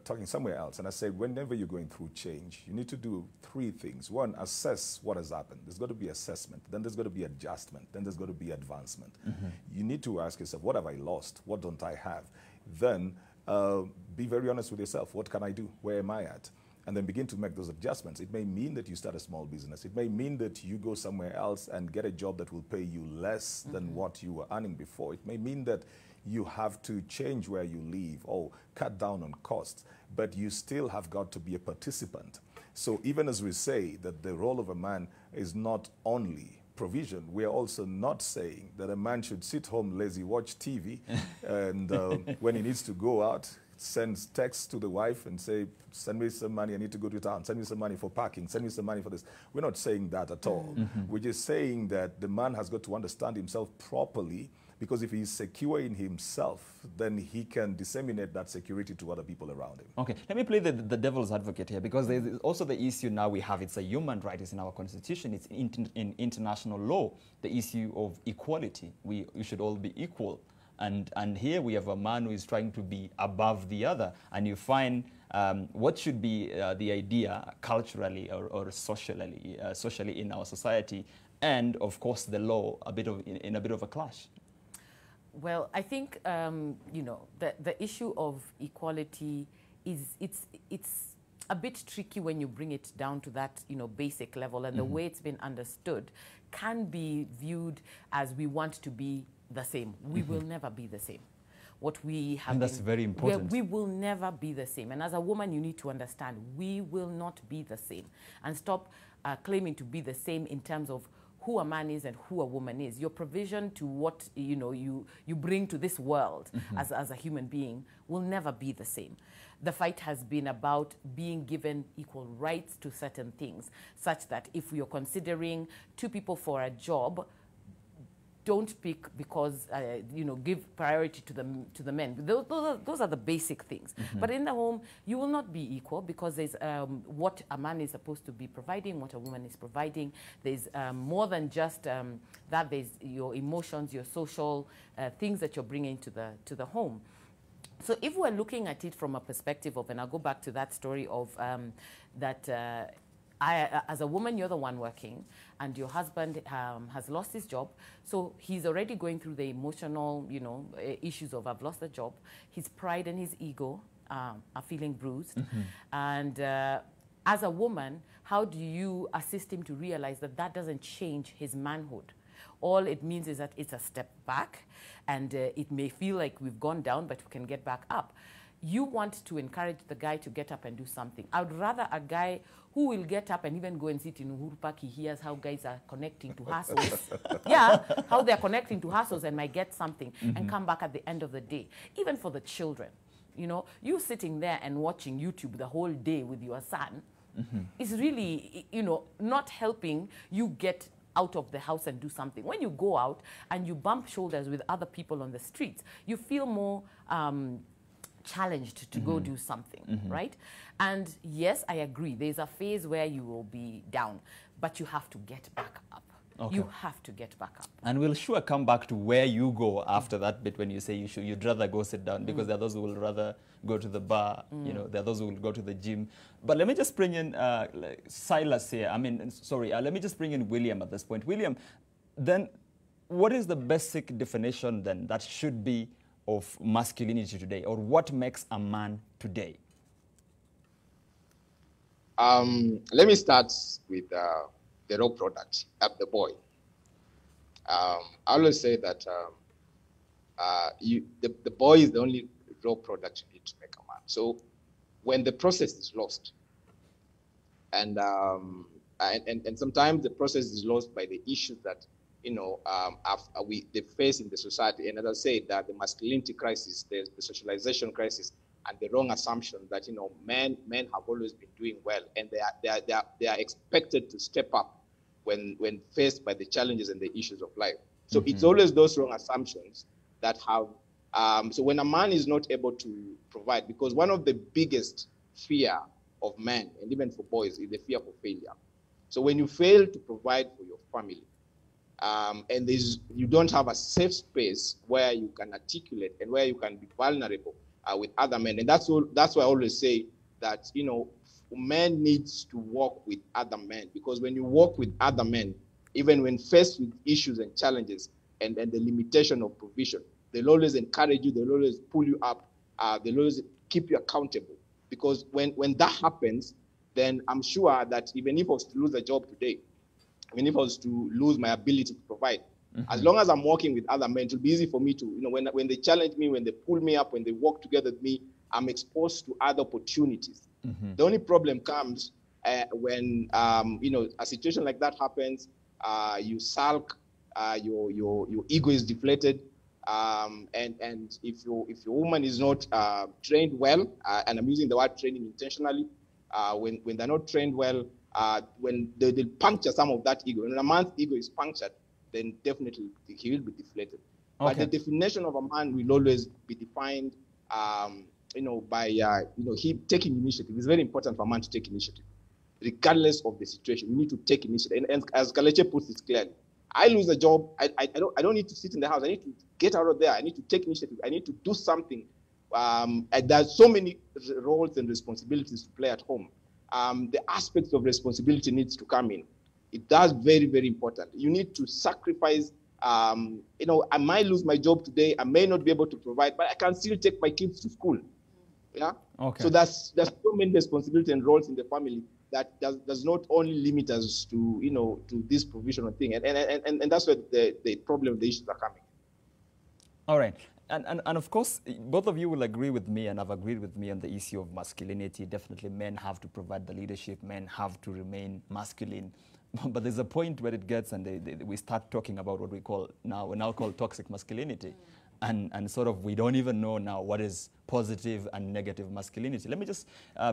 Speaker 12: talking somewhere else, and I said, whenever you're going through change, you need to do 3 things. 1, assess what has happened. There's got to be assessment. Then there's got to be adjustment. Then there's got to be advancement. You need to ask yourself, what have I lost? What don't I have? Then be very honest with yourself. What can I do? Where am I at? And then begin to make those adjustments. It may mean that you start a small business. It may mean that you go somewhere else and get a job that will pay you less than what you were earning before. It may mean that you have to change where you live or cut down on costs, but you still have got to be a participant. So even as we say that the role of a man is not only provision, we are also not saying that a man should sit home lazy, watch TV, and when he needs to go out, sends texts to the wife and say, send me some money, I need to go to town, send me some money for parking, send me some money for this. We're not saying that at all. We're just saying that the man has got to understand himself properly, because if he's secure in himself, then he can disseminate that security to other people around him.
Speaker 1: Okay, let me play the devil's advocate here, because there's also the issue now we have. It's a human right, it's in our constitution, it's in international law, the issue of equality. We should all be equal. And here we have a man who is trying to be above the other, and you find what should be the idea culturally or socially in our society, and of course the law in a bit of a clash.
Speaker 13: Well, I think you know, the issue of equality it's a bit tricky when you bring it down to that, you know, basic level, and the way it's been understood can be viewed as we want to be the same. We will never be the same. What we have,
Speaker 1: and that's very important.
Speaker 13: We will never be the same. And as a woman, you need to understand we will not be the same, and stop claiming to be the same in terms of who a man is and who a woman is. Your provision to what you bring to this world as a human being will never be the same. The fight has been about being given equal rights to certain things, such that if you're considering 2 people for a job, don't pick because, give priority to the men. Those are the basic things. But in the home, you will not be equal, because there's what a man is supposed to be providing, what a woman is providing. There's more than just that. There's your emotions, your social things that you're bringing to the home. So if we're looking at it from a perspective of, and I'll go back to that story of that as a woman, you're the one working, and your husband has lost his job. So he's already going through the emotional, issues of I've lost the job. His pride and his ego are feeling bruised. And as a woman, how do you assist him to realize that that doesn't change his manhood? All it means is that it's a step back, and it may feel like we've gone down, but we can get back up. You want to encourage the guy to get up and do something. I would rather a guy who will get up and even go and sit in Uhuru Park. He hears how guys are connecting to hustles. Yeah, how they're connecting to hustles and might get something and come back at the end of the day. Even for the children, you sitting there and watching YouTube the whole day with your son is really, not helping you get out of the house and do something. When you go out and you bump shoulders with other people on the streets, you feel more challenged to go do something, right? And yes, I agree, there's a phase where you will be down, but you have to get back up. Okay. You have to get back up.
Speaker 1: And we'll sure come back to where you go after that bit, when you say you'd rather go sit down, because there are those who will rather go to the bar, there are those who will go to the gym. But let me just bring in Silas here. Let me just bring in William at this point. William, then what is the basic definition then that should be of masculinity today, or what makes a man today?
Speaker 11: Let me start with the raw product of the boy. I always say that the boy is the only raw product you need to make a man. So when the process is lost, and sometimes the process is lost by the issues that they face in the society. And as I said, that the masculinity crisis, the socialization crisis, and the wrong assumption that men have always been doing well, and they are expected to step up when faced by the challenges and the issues of life. So it's always those wrong assumptions that have. So when a man is not able to provide, because one of the biggest fear of men and even for boys is the fear for failure. So when you fail to provide for your family, and you don't have a safe space where you can articulate and where you can be vulnerable with other men. And that's why I always say that, you know, men needs to work with other men, because when you work with other men, even when faced with issues and challenges and the limitation of provision, they'll always encourage you, they'll always pull you up, they'll always keep you accountable. Because when that happens, then I'm sure that even if I was to lose a job today, even if I was to lose my ability to provide, as long as I'm working with other men, it will be easy for me to, you know, when they challenge me, when they pull me up, when they work together with me, I'm exposed to other opportunities. The only problem comes when, you know, a situation like that happens, you sulk, your ego is deflated, and if your woman is not trained well, and I'm using the word training intentionally, when they're not trained well, when they'll puncture some of that ego. When a man's ego is punctured, then definitely he will be deflated.
Speaker 1: Okay.
Speaker 11: But the definition of a man will always be defined, you know, by you know, him taking initiative. It's very important for a man to take initiative, regardless of the situation. You need to take initiative. And as Kaleche puts it clearly, I lose a job, I don't need to sit in the house. I need to get out of there. I need to take initiative. I need to do something. And there's so many roles and responsibilities to play at home. The aspects of responsibility needs to come in. That's very, very important. You need to sacrifice. You know, I might lose my job today. I may not be able to provide, but I can still take my kids to school. Yeah.
Speaker 1: Okay.
Speaker 11: So there's so many responsibilities and roles in the family that does not only limit us to, you know, to this provisional thing, and that's where the problem, the issues are coming.
Speaker 1: All right. And of course, both of you will agree with me and have agreed with me on the issue of masculinity. Definitely men have to provide the leadership. Men have to remain masculine. But there's a point where it gets and we start talking about what we now call toxic masculinity. And sort of we don't even know now what is positive and negative masculinity. Let me just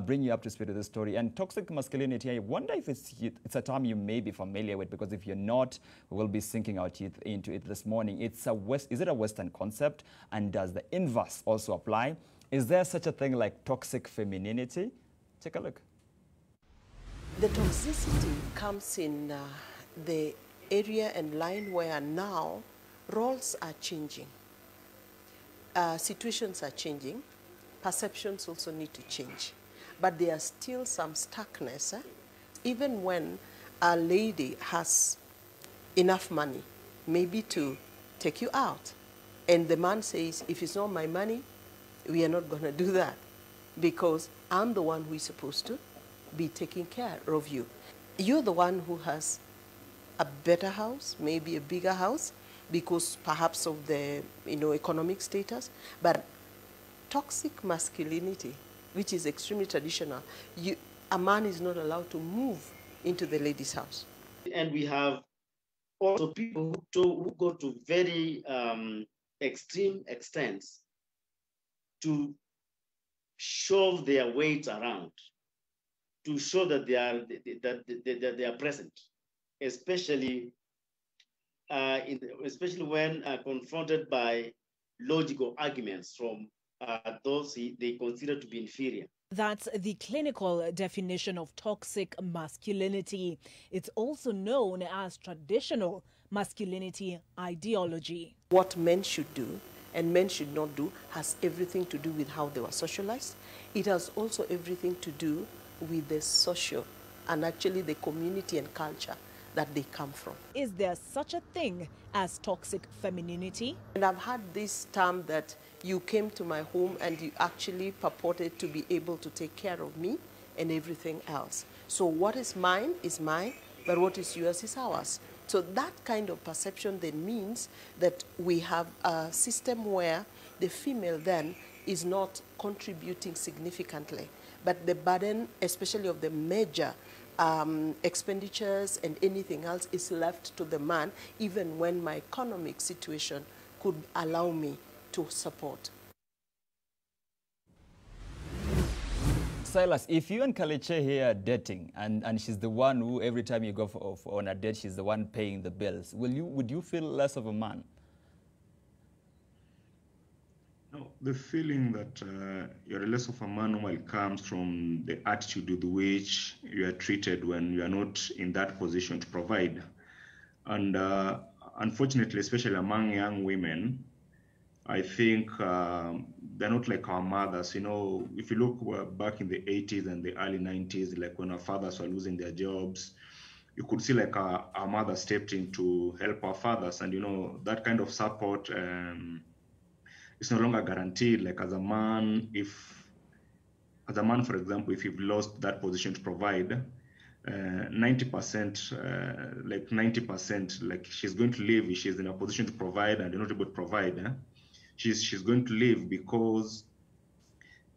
Speaker 1: bring you up to speed with the story. And toxic masculinity, I wonder if it's a term you may be familiar with, because if you're not, we will be sinking our teeth into it this morning. Is it a Western concept? And does the inverse also apply? Is there such a thing like toxic femininity? Take a look.
Speaker 14: The toxicity comes in the area and line where now roles are changing. Situations are changing, perceptions also need to change, but there are still some stuckness. Even when a lady has enough money, maybe to take you out, and the man says, if it's not my money, we are not going to do that, because I'm the one who is supposed to be taking care of you. You're the one who has a better house, maybe a bigger house, because perhaps of the, you know, economic status. But toxic masculinity, which is extremely traditional, a man is not allowed to move into the lady's house.
Speaker 15: And we have also people who go to very extreme extents to shove their weight around, to show that they are present, especially when confronted by logical arguments from those they consider to be inferior.
Speaker 16: That's the clinical definition of toxic masculinity. It's also known as traditional masculinity ideology.
Speaker 14: What men should do and men should not do has everything to do with how they were socialized. It has also everything to do with the social and actually the community and culture that they come from.
Speaker 16: Is there such a thing as toxic femininity?
Speaker 14: And I've had this term that you came to my home and you actually purported to be able to take care of me and everything else. So what is mine, but what is yours is ours. So that kind of perception then means that we have a system where the female then is not contributing significantly, but the burden, especially of the major expenditures and anything else, is left to the man, even when my economic situation could allow me to support.
Speaker 1: Silas, if you and Kaleche here are dating, and she's the one who every time you go on a date, she's the one paying the bills, would you feel less of a man?
Speaker 10: No, the feeling that you're less of a man normally comes from the attitude with which you are treated when you are not in that position to provide. And unfortunately, especially among young women, I think they're not like our mothers. You know, if you look back in the 80s and the early 90s, like when our fathers were losing their jobs, you could see like our mother stepped in to help our fathers. And, you know, that kind of support is no longer guaranteed. Like as a man, for example, if you've lost that position to provide, 90%, like 90%, like she's going to leave if she's in a position to provide and you're not able to provide. She's going to leave because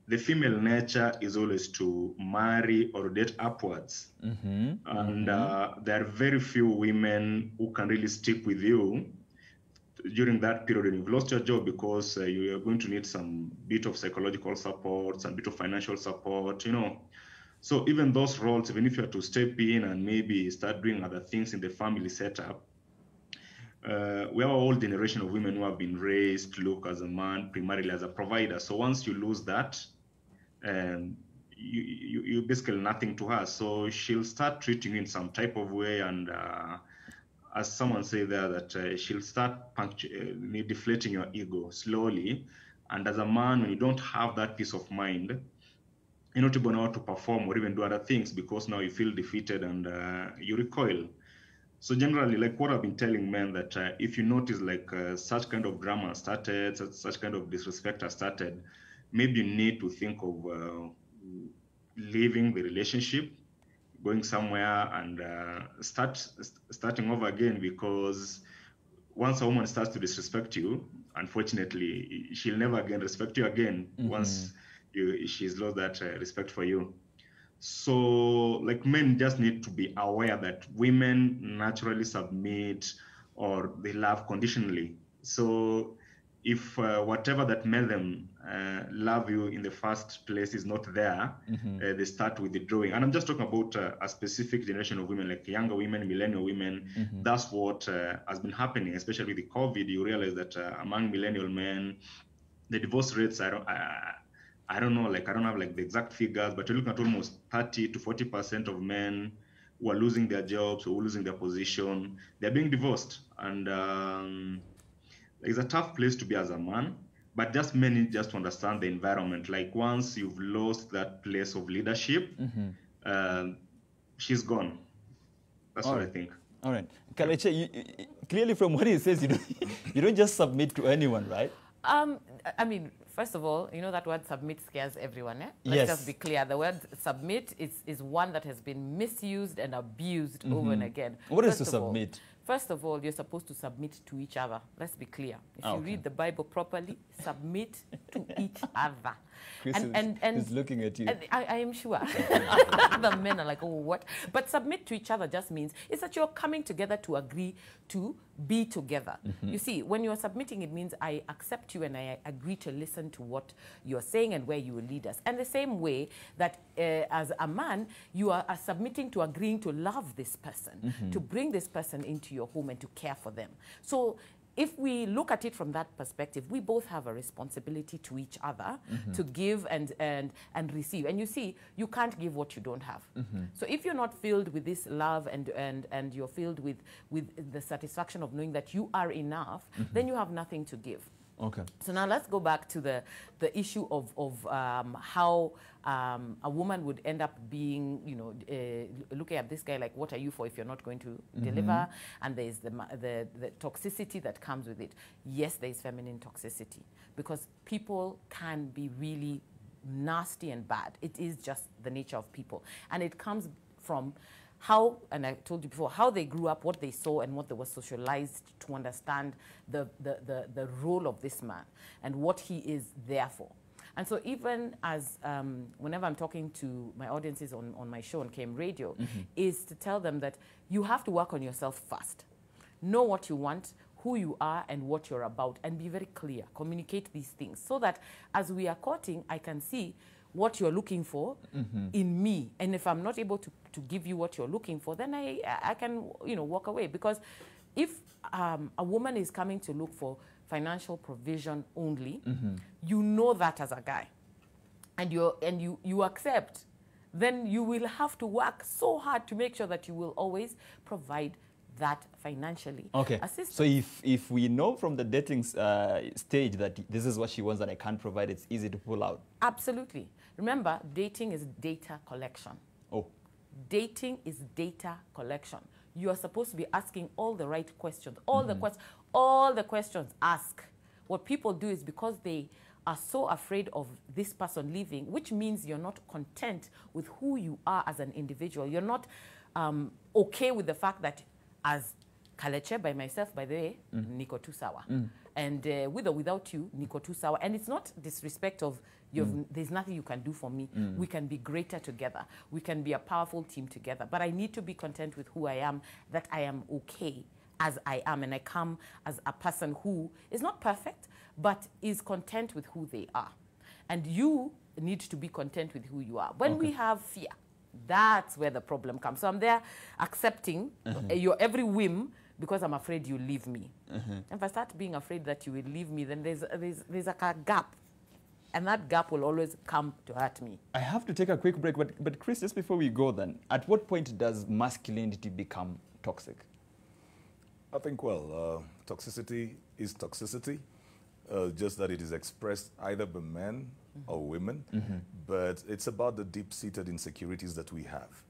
Speaker 10: the female nature is always to marry or date upwards. And there are very few women who can really stick with you during that period when you've lost your job, because you are going to need some bit of psychological support, some bit of financial support, you know. So even those roles, even if you are to step in and maybe start doing other things in the family setup, we have a whole generation of women who have been raised to look as a man, primarily as a provider. So once you lose that, you're basically nothing to her. So she'll start treating you in some type of way, and as someone said there, that she'll start deflating your ego slowly. And as a man, when you don't have that peace of mind, you're not able now to perform or even do other things, because now you feel defeated and you recoil. So generally, like what I've been telling men, that if you notice like such kind of drama started, such kind of disrespect has started, maybe you need to think of leaving the relationship, going somewhere and starting over again, because once a woman starts to disrespect you, unfortunately, she'll never again respect you again once she's lost that respect for you. So like men just need to be aware that women naturally submit or they love conditionally. So if whatever that made them love you in the first place is not there, they start withdrawing. And I'm just talking about a specific generation of women, like younger women, millennial women. That's what has been happening, especially with the COVID. You realize that among millennial men, the divorce rates, I don't know, like I don't have like the exact figures, but you're looking at almost 30 to 40% of men who are losing their jobs, who are losing their position, they're being divorced. And it's a tough place to be as a man, but just men need just to understand the environment. Like once you've lost that place of leadership, she's gone. That's what I think.
Speaker 1: All right. Kaleche, clearly from what he says, you don't just submit to anyone, right?
Speaker 13: I mean, first of all, you know that word submit scares everyone. Let's just be clear. The word submit is one that has been misused and abused over and again.
Speaker 1: What is to submit?
Speaker 13: First of all, you're supposed to submit to each other. Let's be clear. If you read the Bible properly, submit to each other.
Speaker 1: Chris is looking at you.
Speaker 13: I am sure. The men are like, oh, what? But submit to each other just means it's that you're coming together to agree to be together. You see, when you're submitting, it means I accept you and I agree to listen to what you're saying and where you will lead us. And the same way that as a man, you are submitting to agreeing to love this person, to bring this person into your home and to care for them. So if we look at it from that perspective, we both have a responsibility to each other to give and receive. And you see, you can't give what you don't have. So if you're not filled with this love and you're filled with the satisfaction of knowing that you are enough, then you have nothing to give.
Speaker 1: Okay.
Speaker 13: So now let's go back to the issue of how a woman would end up being, you know, looking at this guy like, what are you for if you're not going to deliver? And there's the toxicity that comes with it. Yes, there's feminine toxicity because people can be really nasty and bad. It is just the nature of people. And it comes from how, and I told you before, how they grew up, what they saw, and what they were socialized to understand the role of this man and what he is there for. And so even as, whenever I'm talking to my audiences on my show on KM Radio, is to tell them that you have to work on yourself first. Know what you want, who you are, and what you're about, and be very clear. Communicate these things so that as we are courting, I can see what you're looking for in me. And if I'm not able to give you what you're looking for, then I can, you know, walk away. Because if a woman is coming to look for financial provision only, you know that as a guy, and you accept, then you will have to work so hard to make sure that you will always provide that financially
Speaker 1: Okay.
Speaker 13: assist.
Speaker 1: So if we know from the dating stage that this is what she wants and I can't provide, it's easy to pull out.
Speaker 13: Absolutely. Remember, dating is data collection.
Speaker 1: Oh.
Speaker 13: Dating is data collection. You are supposed to be asking all the right questions. All the questions ask. What people do is because they are so afraid of this person leaving, which means you're not content with who you are as an individual. You're not okay with the fact that as Kaleche, by myself, by the way, niko tu sawa. And with or without you, niko tu sawa. And it's not disrespect of, there's nothing you can do for me. We can be greater together. We can be a powerful team together. But I need to be content with who I am, that I am okay as I am. And I come as a person who is not perfect, but is content with who they are. And you need to be content with who you are. When we have fear, that's where the problem comes. So I'm there accepting your every whim because I'm afraid you leave me. If I start being afraid that you will leave me, then there's a gap. And that gap will always come to hurt me.
Speaker 1: I have to take a quick break, but Chris, just before we go then, at what point does masculinity become toxic?
Speaker 12: I think, well, toxicity is toxicity, just that it is expressed either by men or women, but it's about the deep-seated insecurities that we have.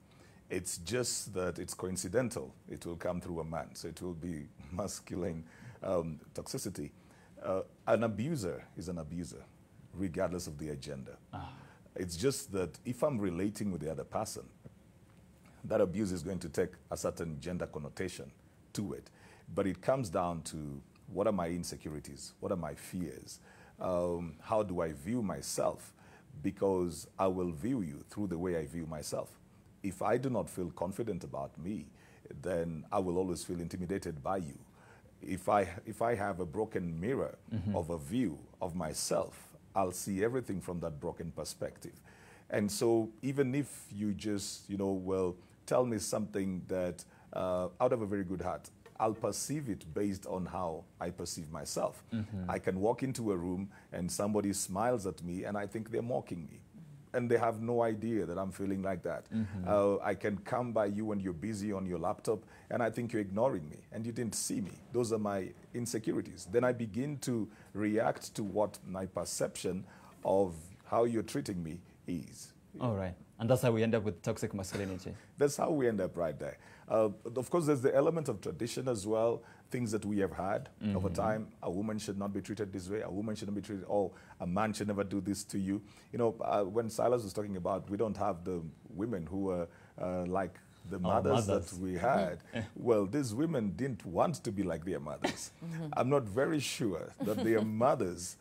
Speaker 12: It's just that it's coincidental. It will come through a man, so it will be masculine toxicity. An abuser is an abuser, regardless of the agenda. It's just that if I'm relating with the other person, that abuse is going to take a certain gender connotation to it. But it comes down to, what are my insecurities? What are my fears? How do I view myself? Because I will view you through the way I view myself. If I do not feel confident about me, then I will always feel intimidated by you. If I have a broken mirror of a view of myself, I'll see everything from that broken perspective. And so even if you just, well, tell me something that out of a very good heart, I'll perceive it based on how I perceive myself. I can walk into a room and somebody smiles at me and I think they're mocking me. And they have no idea that I'm feeling like that. I can come by you when you're busy on your laptop and I think you're ignoring me and you didn't see me. Those are my insecurities. Then I begin to react to what my perception of how you're treating me is.
Speaker 1: All right. And that's how we end up with toxic masculinity.
Speaker 12: That's how we end up right there. Of course, there's the element of tradition as well, things that we have had over time. A woman should not be treated this way. A woman should not be treated, a man should never do this to you. When Silas was talking about, we don't have the women who are like the mothers that we had. Well, these women didn't want to be like their mothers. I'm not very sure that their mothers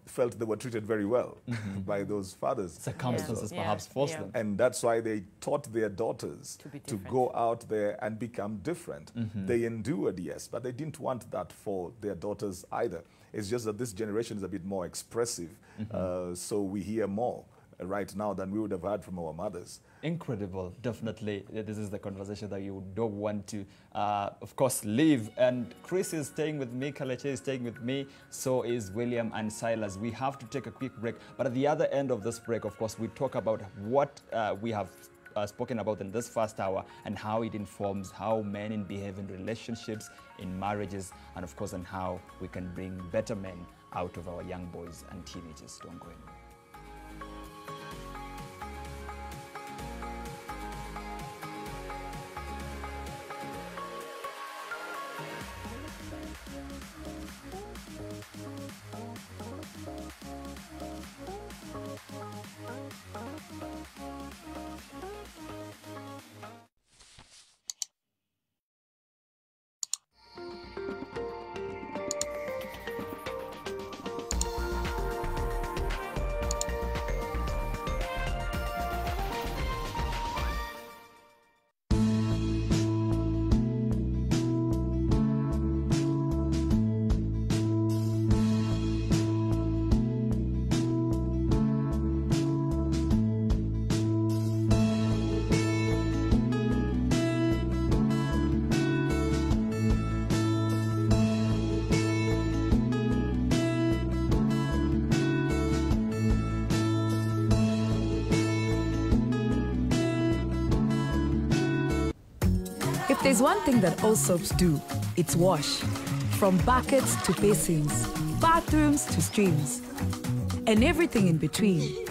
Speaker 12: felt they were treated very well by those fathers.
Speaker 1: Circumstances perhaps forced them.
Speaker 12: And that's why they taught their daughters to go out there and become different. They endured, yes, but they didn't want that for their daughters either. It's just that this generation is a bit more expressive, so we hear more right now than we would have heard from our mothers.
Speaker 1: Incredible. Definitely, this is the conversation that you don't want to, of course, leave. And Chris is staying with me, Kaleche is staying with me, so is William and Silas. We have to take a quick break, but at the other end of this break, of course, we talk about what we have spoken about in this first hour and how it informs how men behave in relationships, in marriages, and of course, on how we can bring better men out of our young boys and teenagers. Don't go anywhere.
Speaker 17: there's one thing that all soaps do. It's wash. From buckets to basins, bathrooms to streams, and everything in between.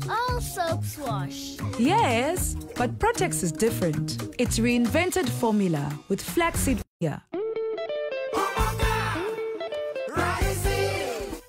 Speaker 6: All soaps wash.
Speaker 17: Yes, but Protex is different. It's reinvented formula with flaxseed.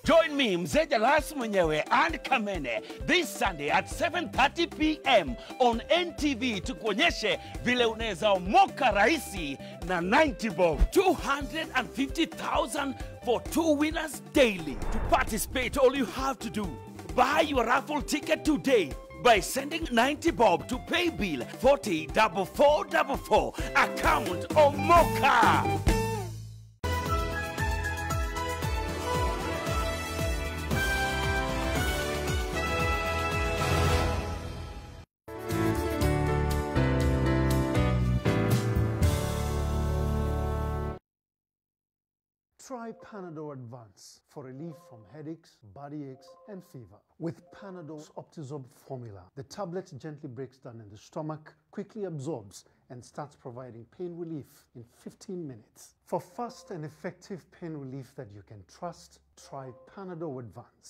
Speaker 18: Join me, Mzee Jalas mwenyewe and Kamene this Sunday at 7:30 p.m. on NTV tukuonyeshe vile unaweza omoka rahisi na 90 bob. 250,000 for 2 winners daily. To participate, all you have to do, buy your raffle ticket today by sending 90 bob to pay bill 404444. Account Omoka.
Speaker 19: Try Panadol Advance for relief from headaches, body aches, and fever. With Panadol's Optizorb formula, the tablet gently breaks down in the stomach, quickly absorbs, and starts providing pain relief in 15 minutes. For fast and effective pain relief that you can trust, try Panadol Advance.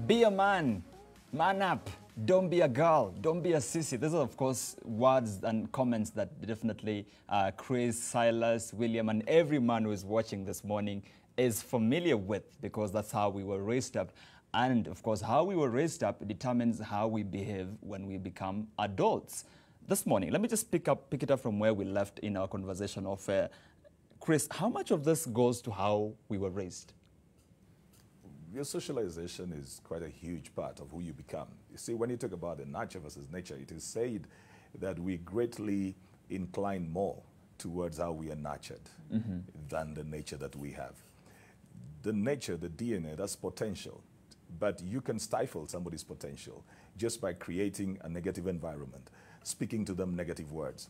Speaker 1: Be a man. Man up. Don't be a girl. Don't be a sissy. These are, of course, words and comments that definitely Chris, Silas, William, and every man who is watching this morning is familiar with, because that's how we were raised up. And, of course, how we were raised up determines how we behave when we become adults. This morning, let me just pick it up from where we left in our conversation of Chris, how much of this goes to how we were raised?
Speaker 12: Your socialization is quite a huge part of who you become. You see, when you talk about the nurture versus nature, it is said that we greatly incline more towards how we are nurtured than the nature that we have. The nature, the DNA, that's potential. But you can stifle somebody's potential just by creating a negative environment, speaking to them negative words,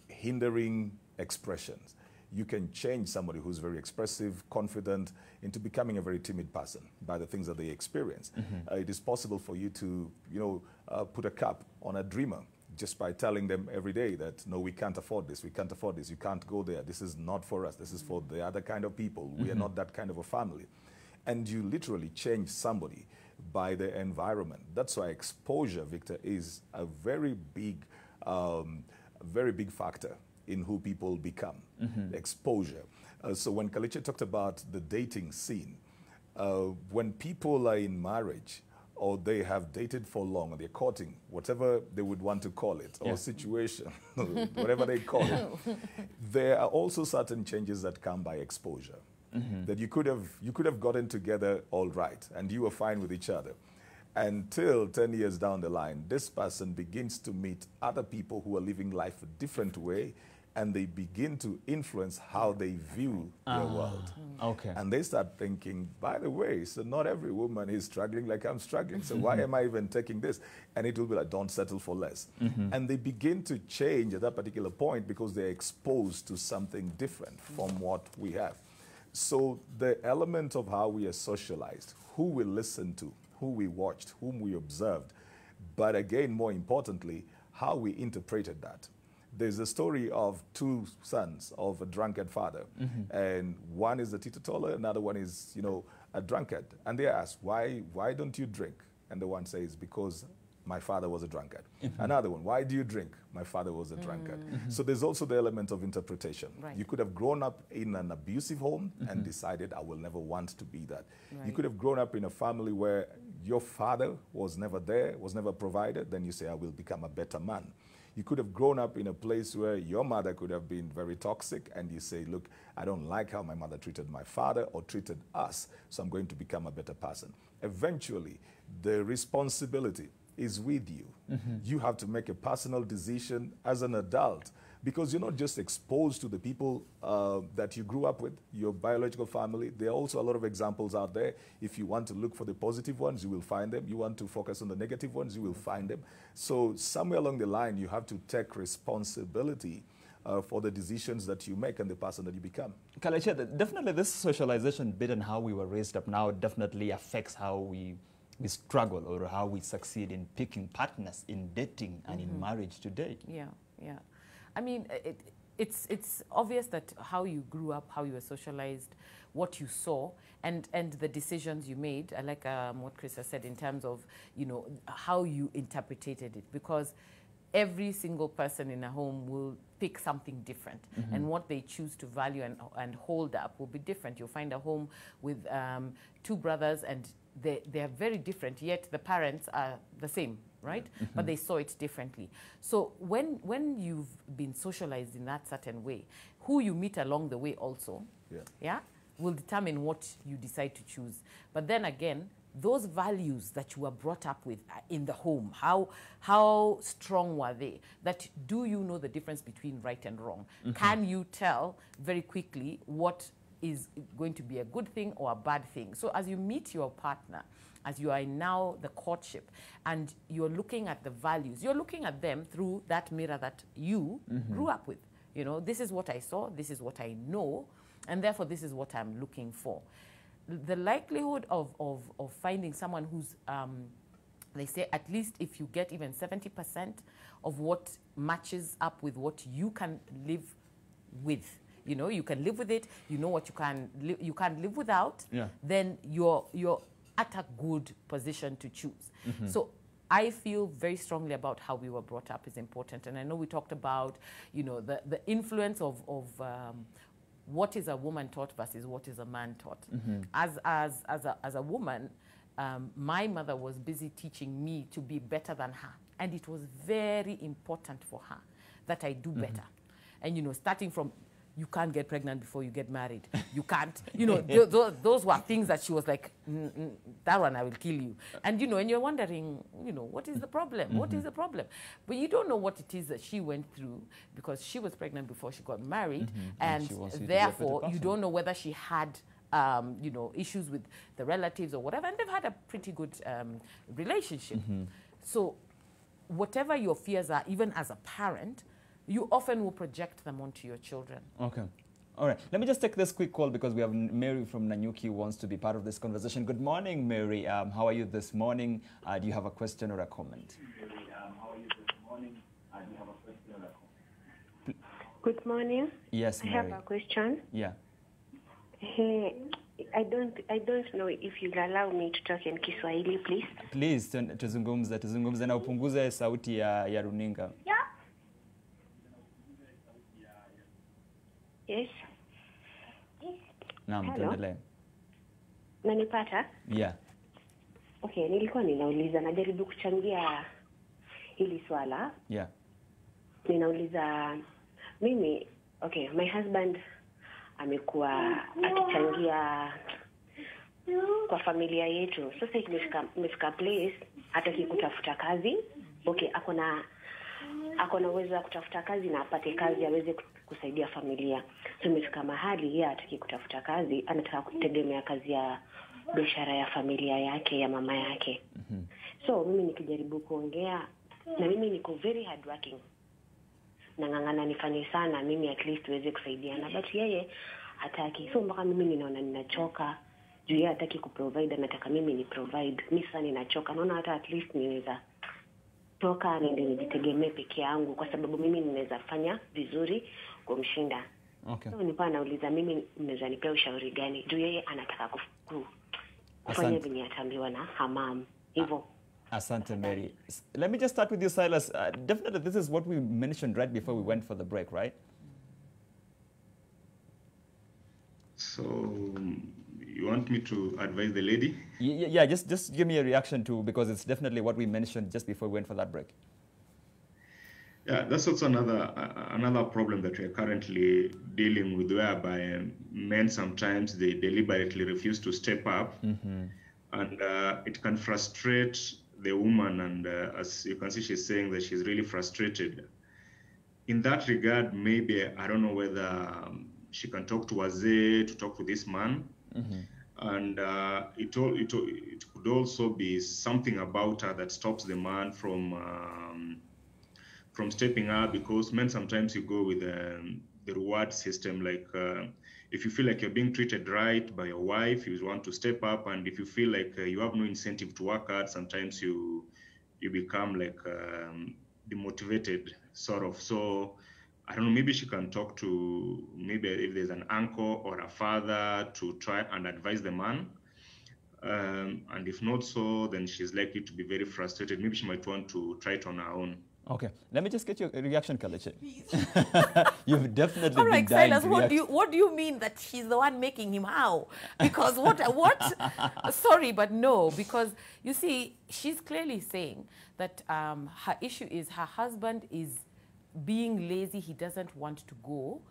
Speaker 12: hindering expressions. You can change somebody who's very expressive, confident, into becoming a very timid person by the things that they experience. It is possible for you to, put a cap on a dreamer just by telling them every day that, no, we can't afford this, we can't afford this, you can't go there, this is not for us, this is for the other kind of people, we are not that kind of a family. And you literally change somebody by the environment. That's why exposure, Victor, is a very big factor in who people become, exposure. So when Kalicha talked about the dating scene, when people are in marriage or they have dated for long, or they're courting, whatever they would want to call it, or situation, whatever they call it, there are also certain changes that come by exposure. That you could have gotten together all right, and you were fine with each other. Until 10 years down the line, this person begins to meet other people who are living life a different way, and they begin to influence how they view their world.
Speaker 1: Okay.
Speaker 12: And they start thinking, by the way, so not every woman is struggling like I'm struggling, so why am I even taking this? And it will be like, don't settle for less. And they begin to change at that particular point because they're exposed to something different from what we have. So the element of how we are socialized, who we listened to, who we watched, whom we observed, but again, more importantly, how we interpreted that. There's a story of two sons of a drunkard father, and one is a teetotaler, another one is, a drunkard. And they ask, why don't you drink? And the one says, because my father was a drunkard. Another one, why do you drink? My father was a drunkard. So there's also the element of interpretation.
Speaker 13: Right.
Speaker 12: You could have grown up in an abusive home and decided, I will never want to be that.
Speaker 13: Right.
Speaker 12: You could have grown up in a family where your father was never there, was never provided, then you say, I will become a better man. You could have grown up in a place where your mother could have been very toxic, and you say, look, I don't like how my mother treated my father or treated us, so I'm going to become a better person. Eventually, the responsibility is with you. You have to make a personal decision as an adult, because you're not just exposed to the people that you grew up with, your biological family. There are also a lot of examples out there. If you want to look for the positive ones, you will find them. You want to focus on the negative ones, you will find them. So somewhere along the line, you have to take responsibility for the decisions that you make and the person that you become.
Speaker 1: Kalechi, definitely this socialization bit and how we were raised up now definitely affects how we struggle or how we succeed in picking partners, in dating and in marriage today.
Speaker 13: Yeah, yeah. I mean, it's obvious that how you grew up, how you were socialized, what you saw, and the decisions you made. I like what Chris has said in terms of, you know, how you interpreted it, because every single person in a home will pick something different, and what they choose to value and hold up will be different. You'll find a home with two brothers, and they are very different, yet the parents are the same, right? But they saw it differently. So when you've been socialized in that certain way, who you meet along the way also, will determine what you decide to choose. But then again, those values that you were brought up with in the home, how strong were they? That do you know the difference between right and wrong? Can you tell very quickly what is going to be a good thing or a bad thing? So as you meet your partner, as you are in now the courtship, and you're looking at the values, you're looking at them through that mirror that you grew up with. You know, this is what I saw, this is what I know, and therefore this is what I'm looking for. The likelihood of finding someone who's, they say at least if you get even 70% of what matches up with what you can live with, you know, you can live with it, you know what you can't live without, then you're at a good position to choose. So I feel very strongly about how we were brought up is important. And I know we talked about, you know, the influence of what is a woman taught versus what is a man taught. As a woman, my mother was busy teaching me to be better than her. And it was very important for her that I do better. And, you know, starting from, you can't get pregnant before you get married. You can't, you know, those were things that she was like, that one I will kill you. And, you know, and you're wondering, you know, what is the problem? What is the problem? But you don't know what it is that she went through, because she was pregnant before she got married. And therefore, you don't know whether she had, you know, issues with the relatives or whatever. And they've had a pretty good relationship. So whatever your fears are, even as a parent, you often will project them onto your children. Okay.
Speaker 1: All right. Let me just take this quick call because we have Mary from Nanyuki who wants to be part of this conversation. Good morning, Mary. How are you this morning? Do you have a question or a comment?
Speaker 20: Good morning.
Speaker 1: Yes, Mary.
Speaker 20: I have a question.
Speaker 1: Yeah.
Speaker 20: Hey, I don't know if you'll allow me to talk in Kiswahili, please.
Speaker 1: Please, tuzungumze na upunguze sauti ya runinga.
Speaker 20: Yeah. Yes.
Speaker 1: Naam, tuendelee.
Speaker 20: Nanipata?
Speaker 1: Yeah.
Speaker 20: Okay, nilikuwa ninauliza, najaribu kuchangia hili swala.
Speaker 1: Yeah.
Speaker 20: Ninauliza mimi, okay, my husband amekuwa akichangia kwa familia yetu. Sasa imefika place hataki kutafuta kazi. Okay, akona uwezo wa kutafuta kazi na apate kazi aweze kusaidia familia. So imefika mahali yeye hataki kutafuta kazi, anataka kutegemea kazi ya biashara ya familia yake, ya mama yake. So mimi nikijaribu kuongea, na mimi niko very hard working. Nangangana nifanye sana mimi at least tuweze kusaidiana, but yeye hataki. So mpaka mimi ninaona ninachoka. Juu yeye hataki kuprovide, nataka mimi ni provide. Mimi sasa ninachoka. Naona hata at least niweza toka nende nijitegemee peke yangu, kwa sababu mimi ninaweza fanya vizuri kumshinda.
Speaker 1: Okay.
Speaker 20: So nilikuwa nauliza mimi ninaweza nipea ushauri gani? Juu yeye anataka kufanya vile atambiwa na hamam. Hivyo.
Speaker 1: Asante, Mary. Let me just start with you, Silas. Definitely, this is what we mentioned right before we went for the break, right?
Speaker 10: So, you want me to advise the lady?
Speaker 1: Yeah, just give me a reaction to, because it's definitely what we mentioned just before we went for that break.
Speaker 10: Yeah, that's also another problem that we are currently dealing with, whereby men sometimes they deliberately refuse to step up, and it can frustrate the woman. And as you can see, she's saying that she's really frustrated. In that regard, maybe I don't know whether she can talk to Wazee, to talk to this man. And it could also be something about her that stops the man from stepping up, because men sometimes you go with the reward system. Like if you feel like you're being treated right by your wife, you want to step up, and if you feel like you have no incentive to work hard, sometimes you become like demotivated, sort of. So I don't know, maybe she can talk to, maybe if there's an uncle or a father, to try and advise the man. And if not so, then she's likely to be very frustrated. Maybe she might want to try it on her own.
Speaker 1: Okay, let me just get your reaction, Kalechi. You've definitely
Speaker 13: I'm
Speaker 1: been
Speaker 13: like,
Speaker 1: dying
Speaker 13: Silas,
Speaker 1: to
Speaker 13: what do you mean that she's the one making him how? Because what? Sorry, but no, because you see, she's clearly saying that her issue is her husband is being lazy. He doesn't want to go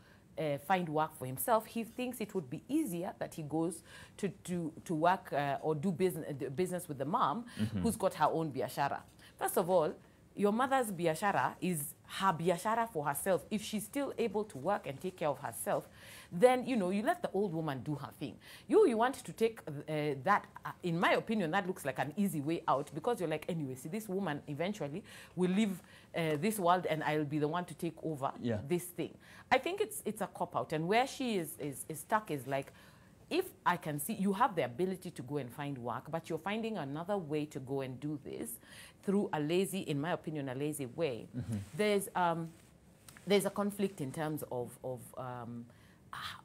Speaker 13: find work for himself. He thinks it would be easier that he goes to work or do business with the mom, who's got her own biashara. First of all, your mother's biashara is her biashara for herself. If she's still able to work and take care of herself, then, you know, you let the old woman do her thing. You want to take that, in my opinion, that looks like an easy way out, because you're like, anyway, see, this woman eventually will leave this world and I'll be the one to take over this thing. I think it's a cop-out. And where she is stuck is like, if I can see you have the ability to go and find work, but you're finding another way to go and do this through a lazy, in my opinion, a lazy way, there's a conflict in terms of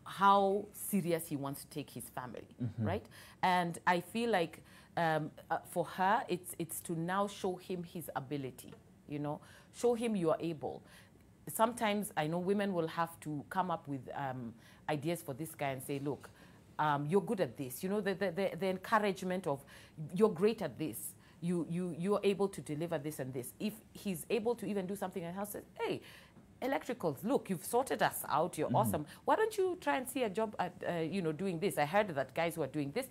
Speaker 13: how serious he wants to take his family, right? And I feel like for her, it's to now show him his ability, you know, show him you are able. Sometimes I know women will have to come up with ideas for this guy and say, look, you're good at this. You know, the encouragement of, you're great at this. You're able to deliver this and this. If he's able to even do something in the house, hey, electricals, look, you've sorted us out. You're awesome. Why don't you try and see a job at, you know, doing this? I heard that guys who are doing this.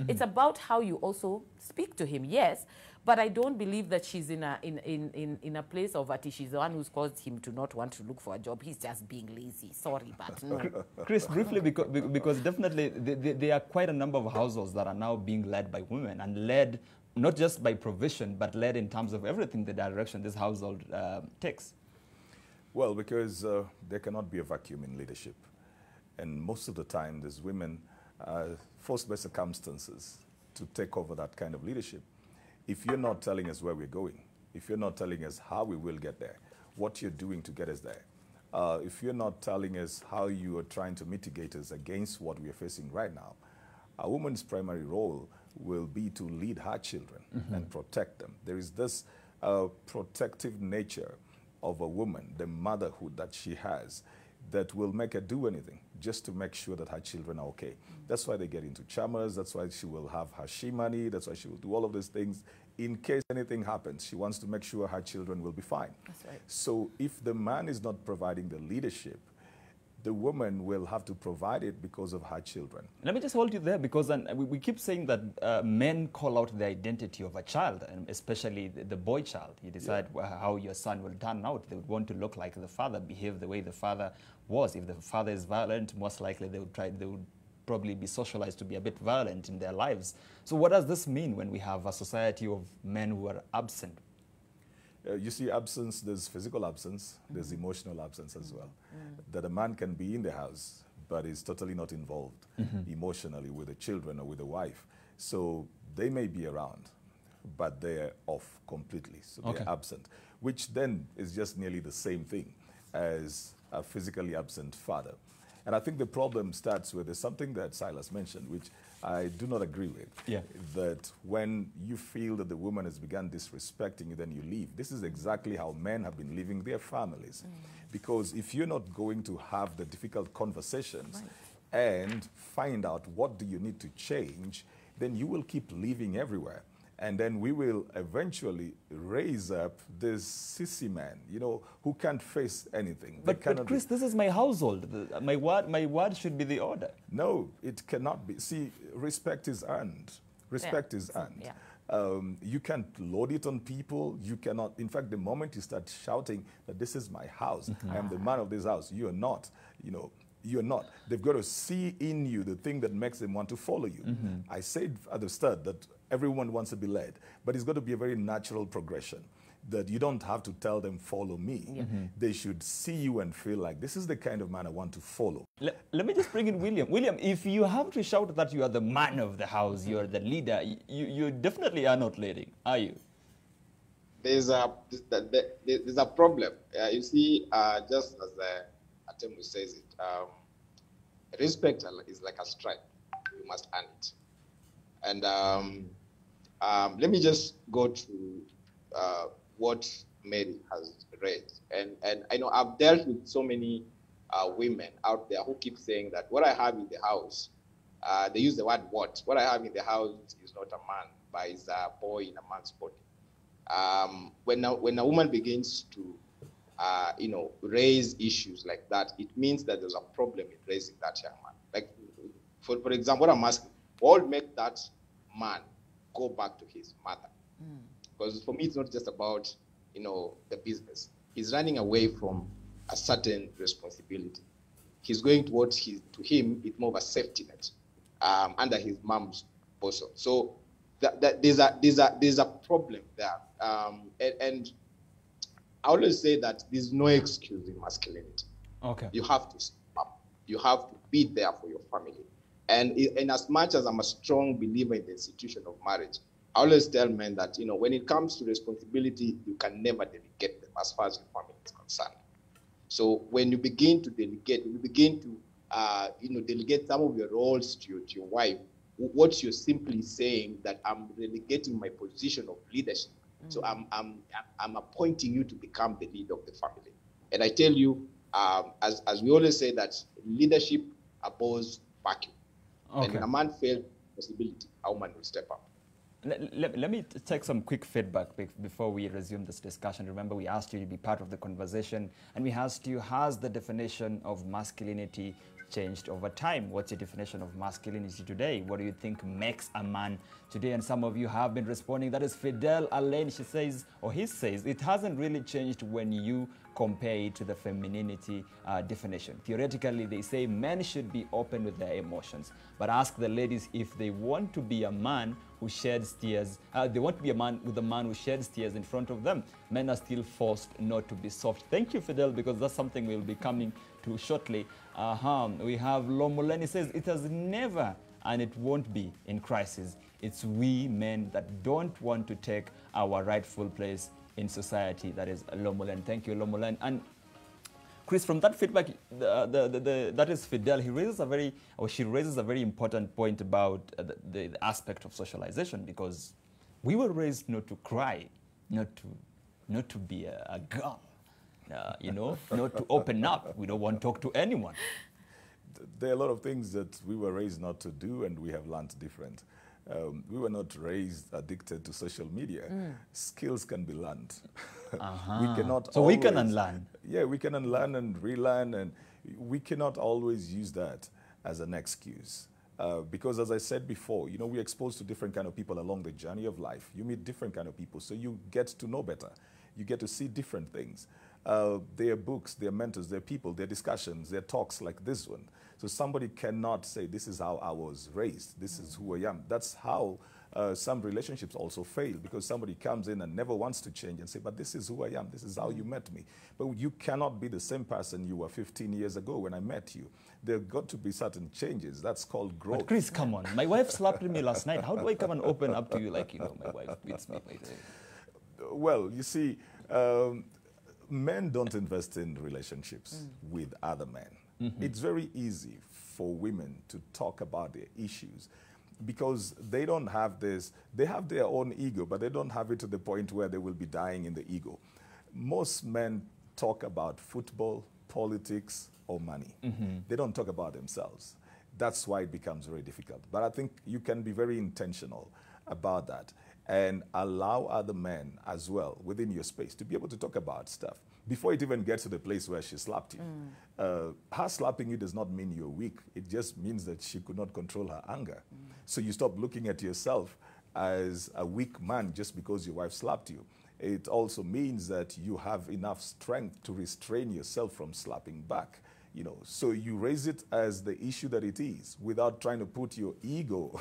Speaker 13: It's about how you also speak to him, yes. But I don't believe that she's in a place of that she's the one who's caused him to not want to look for a job. He's just being lazy. Sorry, but no.
Speaker 1: Chris, briefly, because definitely there are quite a number of households that are now being led by women, and led not just by provision, but led in terms of everything, the direction this household takes.
Speaker 12: Well, because there cannot be a vacuum in leadership. And most of the time, these women are forced by circumstances to take over that kind of leadership. If you're not telling us where we're going, if you're not telling us how we will get there, what you're doing to get us there, if you're not telling us how you are trying to mitigate us against what we are facing right now, a woman's primary role will be to lead her children and protect them. There is this protective nature of a woman, the motherhood that she has, that will make her do anything just to make sure that her children are okay. That's why they get into chamas. That's why she will have her money. That's why she will do all of these things. In case anything happens, she wants to make sure her children will be fine.
Speaker 13: That's right.
Speaker 12: So if the man is not providing the leadership, the woman will have to provide it because of her children.
Speaker 1: Let me just hold you there, because we keep saying that men call out the identity of a child, and especially the boy child. You decide how your son will turn out. They would want to look like the father, behave the way the father was. If the father is violent, most likely they would probably be socialized to be a bit violent in their lives. So what does this mean when we have a society of men who are absent?
Speaker 12: You see, absence, there's physical absence, there's emotional absence as well. That a man can be in the house, but is totally not involved emotionally with the children or with the wife. So they may be around, but they're off completely. So they're absent, which then is just nearly the same thing as a physically absent father. And I think the problem starts with something that Silas mentioned, which I do not agree with. That when you feel that the woman has begun disrespecting you, then you leave. This is exactly how men have been leaving their families. Because if you're not going to have the difficult conversations and find out what do you need to change, then you will keep leaving everywhere. And then we will eventually raise up this sissy man, you know, who can't face anything.
Speaker 1: But Chris, this is my household. My word should be the order.
Speaker 12: No, it cannot be. See, respect is earned. Respect is earned.
Speaker 13: Yeah.
Speaker 12: You can't load it on people. You cannot. In fact, the moment you start shouting that this is my house, I am the man of this house, you are not. You know, you're not. They've got to see in you the thing that makes them want to follow you. I said at the start that everyone wants to be led, but it's got to be a very natural progression. That you don't have to tell them, follow me. They should see you and feel like, this is the kind of man I want to follow.
Speaker 1: Let me just bring in William. William, if you have to shout that you are the man of the house, you're the leader, you definitely are not leading, are you?
Speaker 11: There's a problem. You see, just as Atemu says it, respect is like a stripe. You must earn it. And let me just go to what Mary has read. And I know I've dealt with so many women out there who keep saying that what I have in the house, they use the word what. What I have in the house is not a man, but is a boy in a man's body. When a woman begins to raise issues like that, it means that there's a problem in raising that young man. Like, for example, what I'm asking, what would make that man go back to his mother? Because for me, it's not just about, the business. He's running away from a certain responsibility. He's going towards to him, it's more of a safety net under his mom's bosom. So there's a problem there. And I always say that there's no excuse in masculinity.
Speaker 1: Okay.
Speaker 11: You have to step up. You have to be there for your family. And as much as I'm a strong believer in the institution of marriage, I always tell men that, when it comes to responsibility, you can never delegate them as far as your family is concerned. So when you begin to delegate, when you begin to, delegate some of your roles to your wife, what you're simply saying that I'm relegating my position of leadership. So I'm appointing you to become the leader of the family. And I tell you, as we always say, that leadership abhors vacuum.
Speaker 1: Okay.
Speaker 11: And when a man fails responsibility, a woman will step up.
Speaker 1: Let me take some quick feedback before we resume this discussion. Remember, we asked you to be part of the conversation, and we asked you, has the definition of masculinity changed over time? What's your definition of masculinity today? What do you think makes a man today? And some of you have been responding. That is Fidel Alain. She says, or he says, it hasn't really changed when you compare it to the femininity definition. Theoretically, they say men should be open with their emotions, but ask the ladies if they want to be a man who sheds tears. They want to be a man with a man who sheds tears in front of them. Men are still forced not to be soft. Thank you, Fidel, because that's something we'll be coming to shortly. We have Lomuleni says, it has never and it won't be in crisis. It's we men that don't want to take our rightful place in society. That is Lomulen. Thank you, Lomulen. And Chris, from that feedback, that is Fidel. She raises a very important point about the aspect of socialization, because we were raised not to cry, not to be a girl, not to open up. We don't want to talk to anyone.
Speaker 12: There are a lot of things that we were raised not to do, and we have learned different. We were not raised addicted to social media. Skills can be learned. We cannot. So
Speaker 1: we can unlearn.
Speaker 12: Yeah, we can unlearn and relearn, and we cannot always use that as an excuse. Because as I said before, we're exposed to different kind of people along the journey of life. You meet different kind of people, so you get to know better. You get to see different things. Their books, their mentors, their people, their discussions, their talks like this one. So somebody cannot say, this is how I was raised, this is who I am. That's how some relationships also fail, because somebody comes in and never wants to change and say, but this is who I am, this is how you met me. But you cannot be the same person you were 15 years ago when I met you. There got to be certain changes. That's called growth.
Speaker 1: But Chris, come on. My wife slapped me last night. How do I come and open up to you like, my wife beats me?
Speaker 12: Well, you see, men don't invest in relationships with other men. It's very easy for women to talk about their issues because they don't have this. They have their own ego, but they don't have it to the point where they will be dying in the ego. Most men talk about football, politics, or money. They don't talk about themselves. That's why it becomes very difficult. But I think you can be very intentional about that. and allow other men as well within your space to be able to talk about stuff before it even gets to the place where she slapped you. Her slapping you does not mean you're weak. It just means that she could not control her anger. So you stop looking at yourself as a weak man just because your wife slapped you. It also means that you have enough strength to restrain yourself from slapping back. You know, so you raise it as the issue that it is without trying to put your ego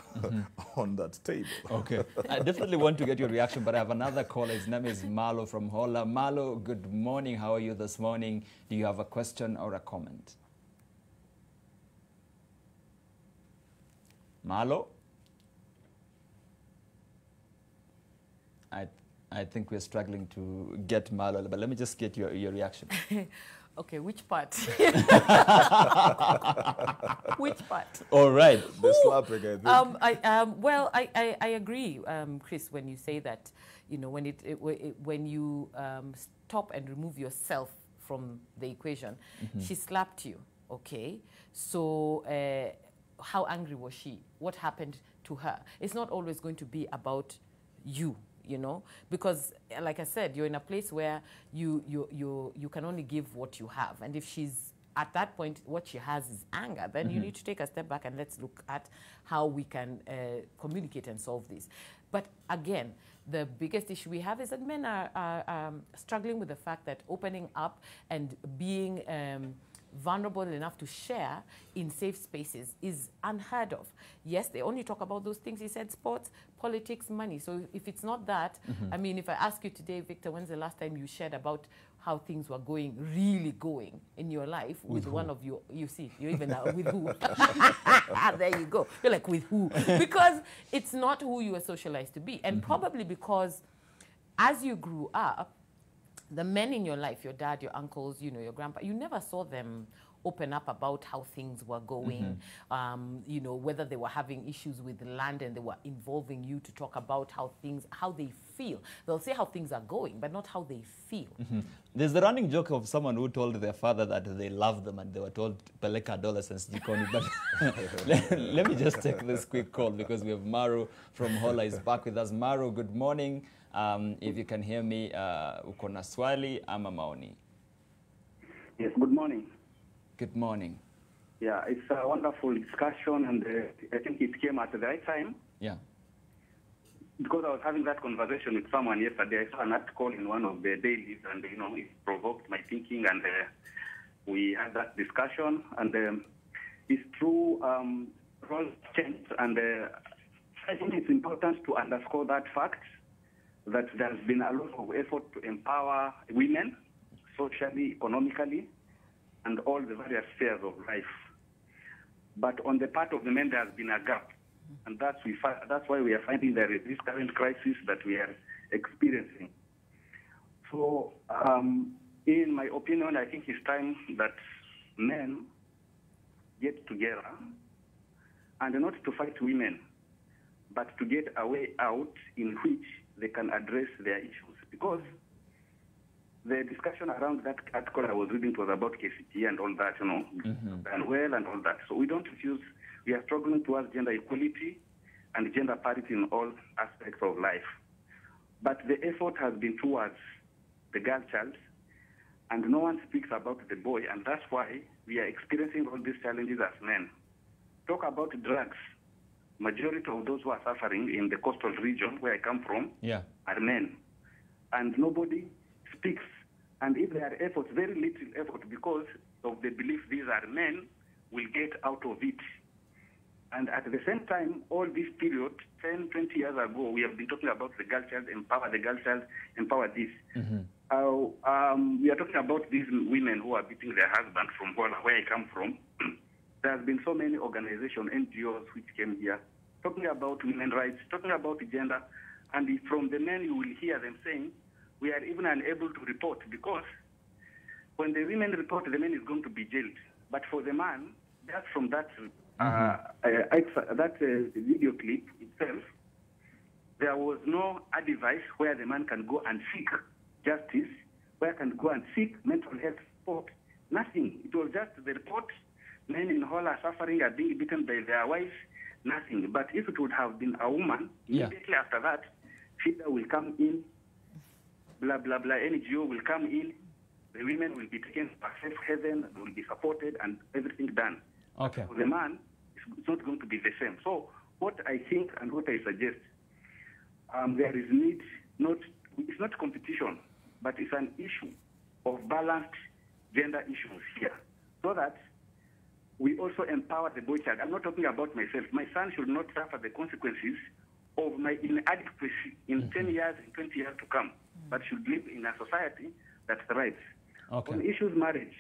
Speaker 12: on that table.
Speaker 1: Okay. I definitely want to get your reaction, but I have another caller. His name is Marlo from Hola. Marlo, good morning. How are you this morning? Do you have a question or a comment? Marlo? I think we're struggling to get Marlo, but let me just get your reaction.
Speaker 13: Okay, which part? Which part?
Speaker 1: All right.
Speaker 12: The slapping, I think.
Speaker 13: Well, I agree, Chris, when you say that, you know, when you stop and remove yourself from the equation, she slapped you, okay? So how angry was she? What happened to her? It's not always going to be about you. You know, because like I said, you're in a place where you can only give what you have, and if she's at that point, what she has is anger, then you need to take a step back and let's look at how we can communicate and solve this. But again, the biggest issue we have is that men are struggling with the fact that opening up and being vulnerable enough to share in safe spaces is unheard of. Yes, they only talk about those things. He said sports, politics, money. So if it's not that, I mean, if I ask you today, Victor, when's the last time you shared about how things were really going in your life with one of your, you see, you even know with who? There you go. You're like, with who? Because it's not who you were socialized to be. And probably because as you grew up, the men in your life, your dad, your uncles, you know, your grandpa, you never saw them open up about how things were going, you know, whether they were having issues with land and they were involving you to talk about how they feel. They'll say how things are going, but not how they feel.
Speaker 1: There's the running joke of someone who told their father that they love them and they were told, peleka adolescence jikoni. But let me just take this quick call because we have Maru from Hola is back with us. Maru, good morning. If you can hear me, uko na swali ama maoni?
Speaker 21: Yes, good morning.
Speaker 1: Good morning.
Speaker 21: Yeah, it's a wonderful discussion, and I think it came at the right time.
Speaker 1: Yeah.
Speaker 21: Because I was having that conversation with someone yesterday. I saw an article in one of the dailies, and you know, it provoked my thinking, and we had that discussion. And it's true, roles changed, and I think it's important to underscore that fact that there's been a lot of effort to empower women socially, economically, and all the various spheres of life. But on the part of the men, there has been a gap. And that's why we are finding there is this current crisis that we are experiencing. So, in my opinion, I think it's time that men get together and not to fight women, but to get a way out in which they can address their issues. Because the discussion around that article I was reading was about KCT and all that, you know, and well and all that. So we don't refuse. We are struggling towards gender equality and gender parity in all aspects of life. But the effort has been towards the girl child, and no one speaks about the boy, and that's why we are experiencing all these challenges as men. Talk about drugs. Majority of those who are suffering in the coastal region where I come from are men. And nobody speaks. And if there are efforts, very little effort, because of the belief these are men, will get out of it. And at the same time, all this period, 10, 20 years ago, we have been talking about the girl child, empower the girl child, empower this. We are talking about these women who are beating their husband from where I come from. There has been so many organizations, NGOs, which came here, talking about women's rights, talking about gender. And from the men, you will hear them saying, we are even unable to report, because when the women report, the man is going to be jailed. But for the man, just from that video clip itself, there was no advice where the man can go and seek justice, where can go and seek mental health support. Nothing. It was just the report. Men in Hola are suffering, are being beaten by their wives. Nothing. But if it would have been a woman, immediately after that, FIDA will come in, blah, blah, blah, NGO will come in, the women will be taken to a safe haven, will be supported, and everything done.
Speaker 1: Okay.
Speaker 21: For the man, it's not going to be the same. So what I think and what I suggest, there is need, it's not competition, but it's an issue of balanced gender issues here, so that we also empower the boy child. I'm not talking about myself. My son should not suffer the consequences of my inadequacy in 10 years, in 20 years to come, but should live in a society that thrives.
Speaker 1: Okay.
Speaker 21: On issues marriage,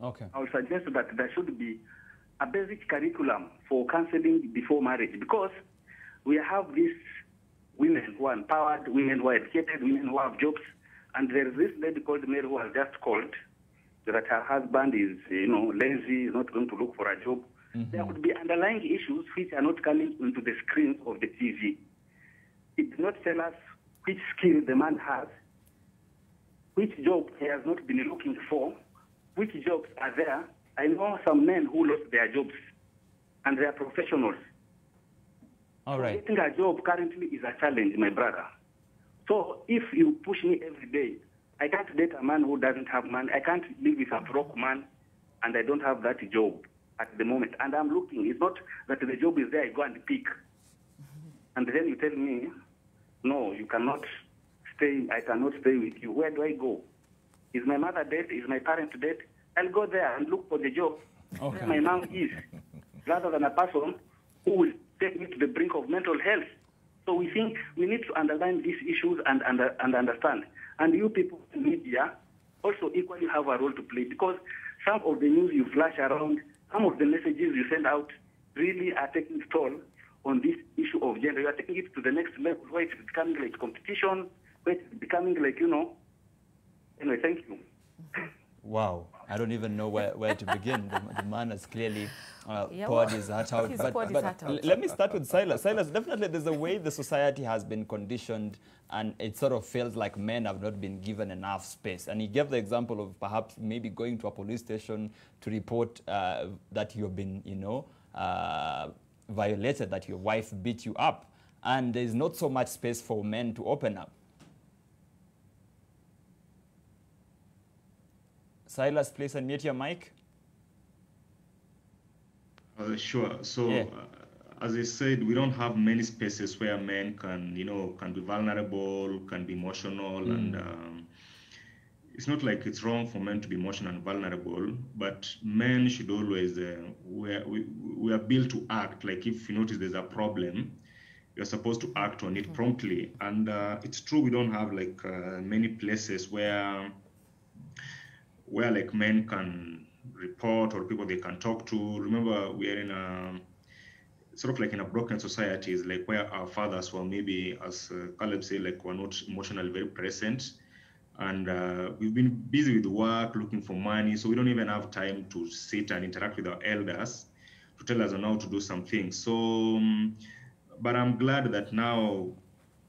Speaker 1: okay,
Speaker 21: I would suggest that there should be a basic curriculum for counseling before marriage, because we have these women who are empowered, women who are educated, women who have jobs, and there is this lady called Mary who has just called that her husband is, lazy, is not going to look for a job. There could be underlying issues which are not coming into the screens of the TV. It does not tell us which skill the man has, which job he has not been looking for, which jobs are there. I know some men who lost their jobs, and they are professionals.
Speaker 1: All right.
Speaker 21: Getting a job currently is a challenge, my brother. So if you push me every day, I can't date a man who doesn't have money. I can't live with a broke man, and I don't have that job at the moment. And I'm looking. It's not that the job is there, I go and pick. And then you tell me, no, you cannot stay. I cannot stay with you. Where do I go? Is my mother dead? Is my parent dead? I'll go there and look for the job where my mom is, rather than a person who will take me to the brink of mental health. So we think we need to underline these issues and understand. And you people in media also equally have a role to play, because some of the news you flash around, some of the messages you send out really are taking toll on this issue of gender. You are taking it to the next level where it's becoming like competition, where it's becoming like, Anyway, thank you.
Speaker 1: Wow, I don't even know where to begin. The man has clearly
Speaker 13: Yeah,
Speaker 1: poured his heart out.
Speaker 13: He's poured his heart out.
Speaker 1: Let me start with Silas. Silas, definitely there's a way the society has been conditioned, and it sort of feels like men have not been given enough space. And he gave the example of perhaps maybe going to a police station to report that you've been, violated, that your wife beat you up. And there's not so much space for men to open up. Silas, please unmute your mic.
Speaker 10: Sure. So, as I said, we don't have many spaces where men can, can be vulnerable, can be emotional, and it's not like it's wrong for men to be emotional and vulnerable, but men should always, we are built to act. Like if you notice there's a problem, you're supposed to act on it promptly. And it's true we don't have like many places where like men can report or people they can talk to. Remember, we are in a sort of like in a broken society, is like where our fathers were maybe, as Caleb said, like were not emotionally very present, and we've been busy with work, looking for money, so we don't even have time to sit and interact with our elders to tell us on how to do some things. So, but I'm glad that now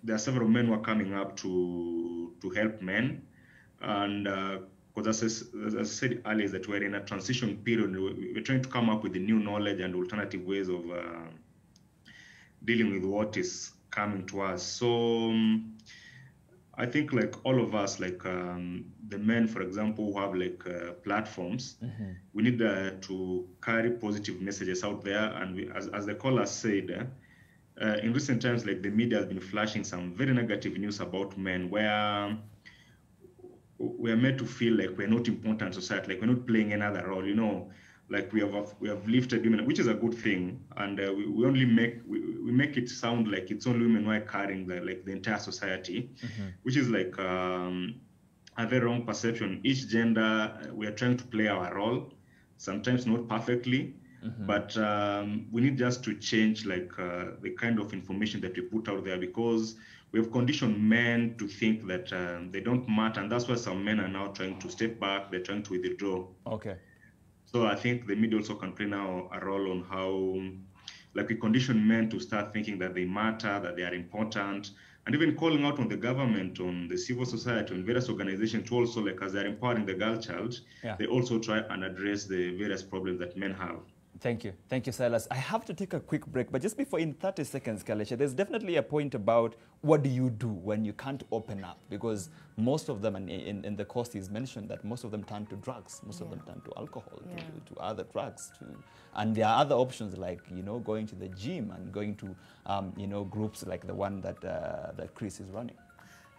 Speaker 10: there are several men who are coming up to help men, and because as I said earlier, is that we're in a transition period. We're trying to come up with the new knowledge and alternative ways of dealing with what is coming to us. So I think like all of us, like the men, for example, who have like platforms, we need to carry positive messages out there. And we, as the caller said, in recent times, like the media has been flashing some very negative news about men, where we are made to feel like we're not important in society, like we're not playing another role, like we have lifted women, which is a good thing, and we only make it sound like it's only women who are carrying the entire society, which is like a very wrong perception. Each gender, we are trying to play our role, sometimes not perfectly, but we need just to change like the kind of information that we put out there, because we have conditioned men to think that they don't matter, and that's why some men are now trying to step back, they're trying to withdraw.
Speaker 1: Okay.
Speaker 10: So I think the media also can play now a role on how, like we condition men to start thinking that they matter, that they are important, and even calling out on the government, on the civil society, on various organizations to also, like as they're empowering the girl child, they also try and address the various problems that men have.
Speaker 1: Thank you, Silas. I have to take a quick break, but just before, in 30 seconds, Kalesha, there's definitely a point about what do you do when you can't open up, because most of them, in the course is mentioned that most of them turn to drugs, most of them turn to alcohol, to other drugs, and there are other options like, you know, going to the gym and going to, you know, groups like the one that that Chris is running.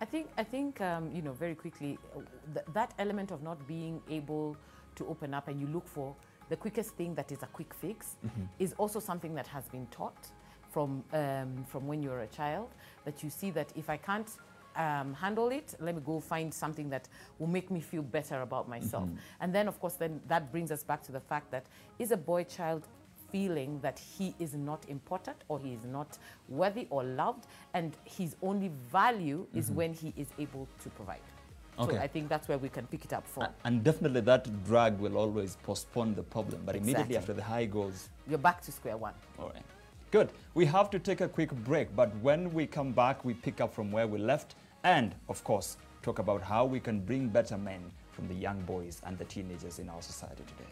Speaker 13: I think you know, very quickly, that element of not being able to open up and you look for the quickest thing that is a quick fix is also something that has been taught from when you're a child, that you see that if I can't handle it, let me go find something that will make me feel better about myself. And then, of course, then that brings us back to the fact that is a boy child feeling that he is not important or he is not worthy or loved, and his only value is when he is able to provide.
Speaker 1: Okay.
Speaker 13: So I think that's where we can pick it up from.
Speaker 1: And definitely that drug will always postpone the problem, but immediately after the high goes,
Speaker 13: you're back to square one.
Speaker 1: All right. Good. We have to take a quick break, but when we come back, we pick up from where we left and, of course, talk about how we can bring better men from the young boys and the teenagers in our society today.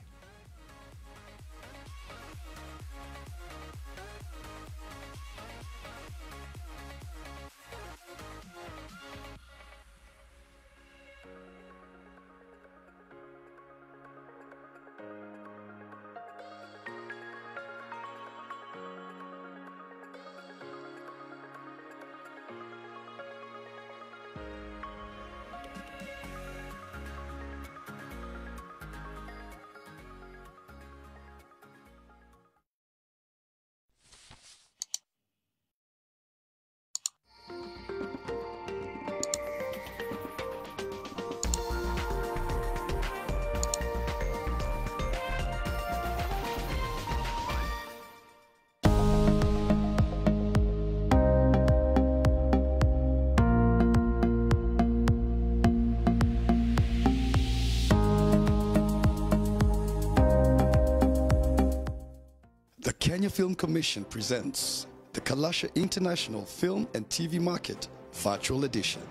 Speaker 4: Kenya Film Commission presents the Kalasha International Film and TV Market Virtual Edition.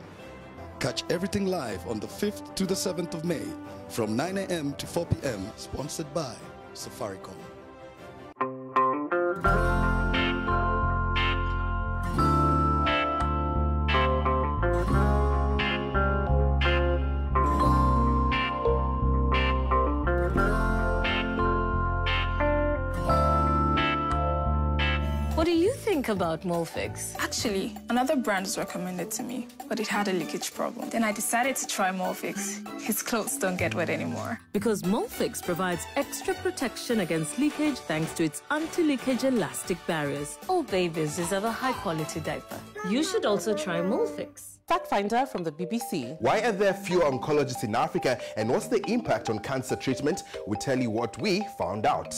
Speaker 4: Catch everything live on the 5th to the 7th of May from 9 a.m. to 4 p.m. Sponsored by Safaricom.
Speaker 22: What do you think about Molfix?
Speaker 23: Actually, another brand was recommended to me, but it had a leakage problem. Then I decided to try Molfix. His clothes don't get wet anymore.
Speaker 24: Because Molfix provides extra protection against leakage thanks to its anti-leakage elastic barriers.
Speaker 22: All babies deserve a high-quality diaper.
Speaker 24: You should also try Molfix.
Speaker 25: Fact Finder from the BBC.
Speaker 26: Why are there fewer oncologists in Africa, and what's the impact on cancer treatment? We tell you what we found out.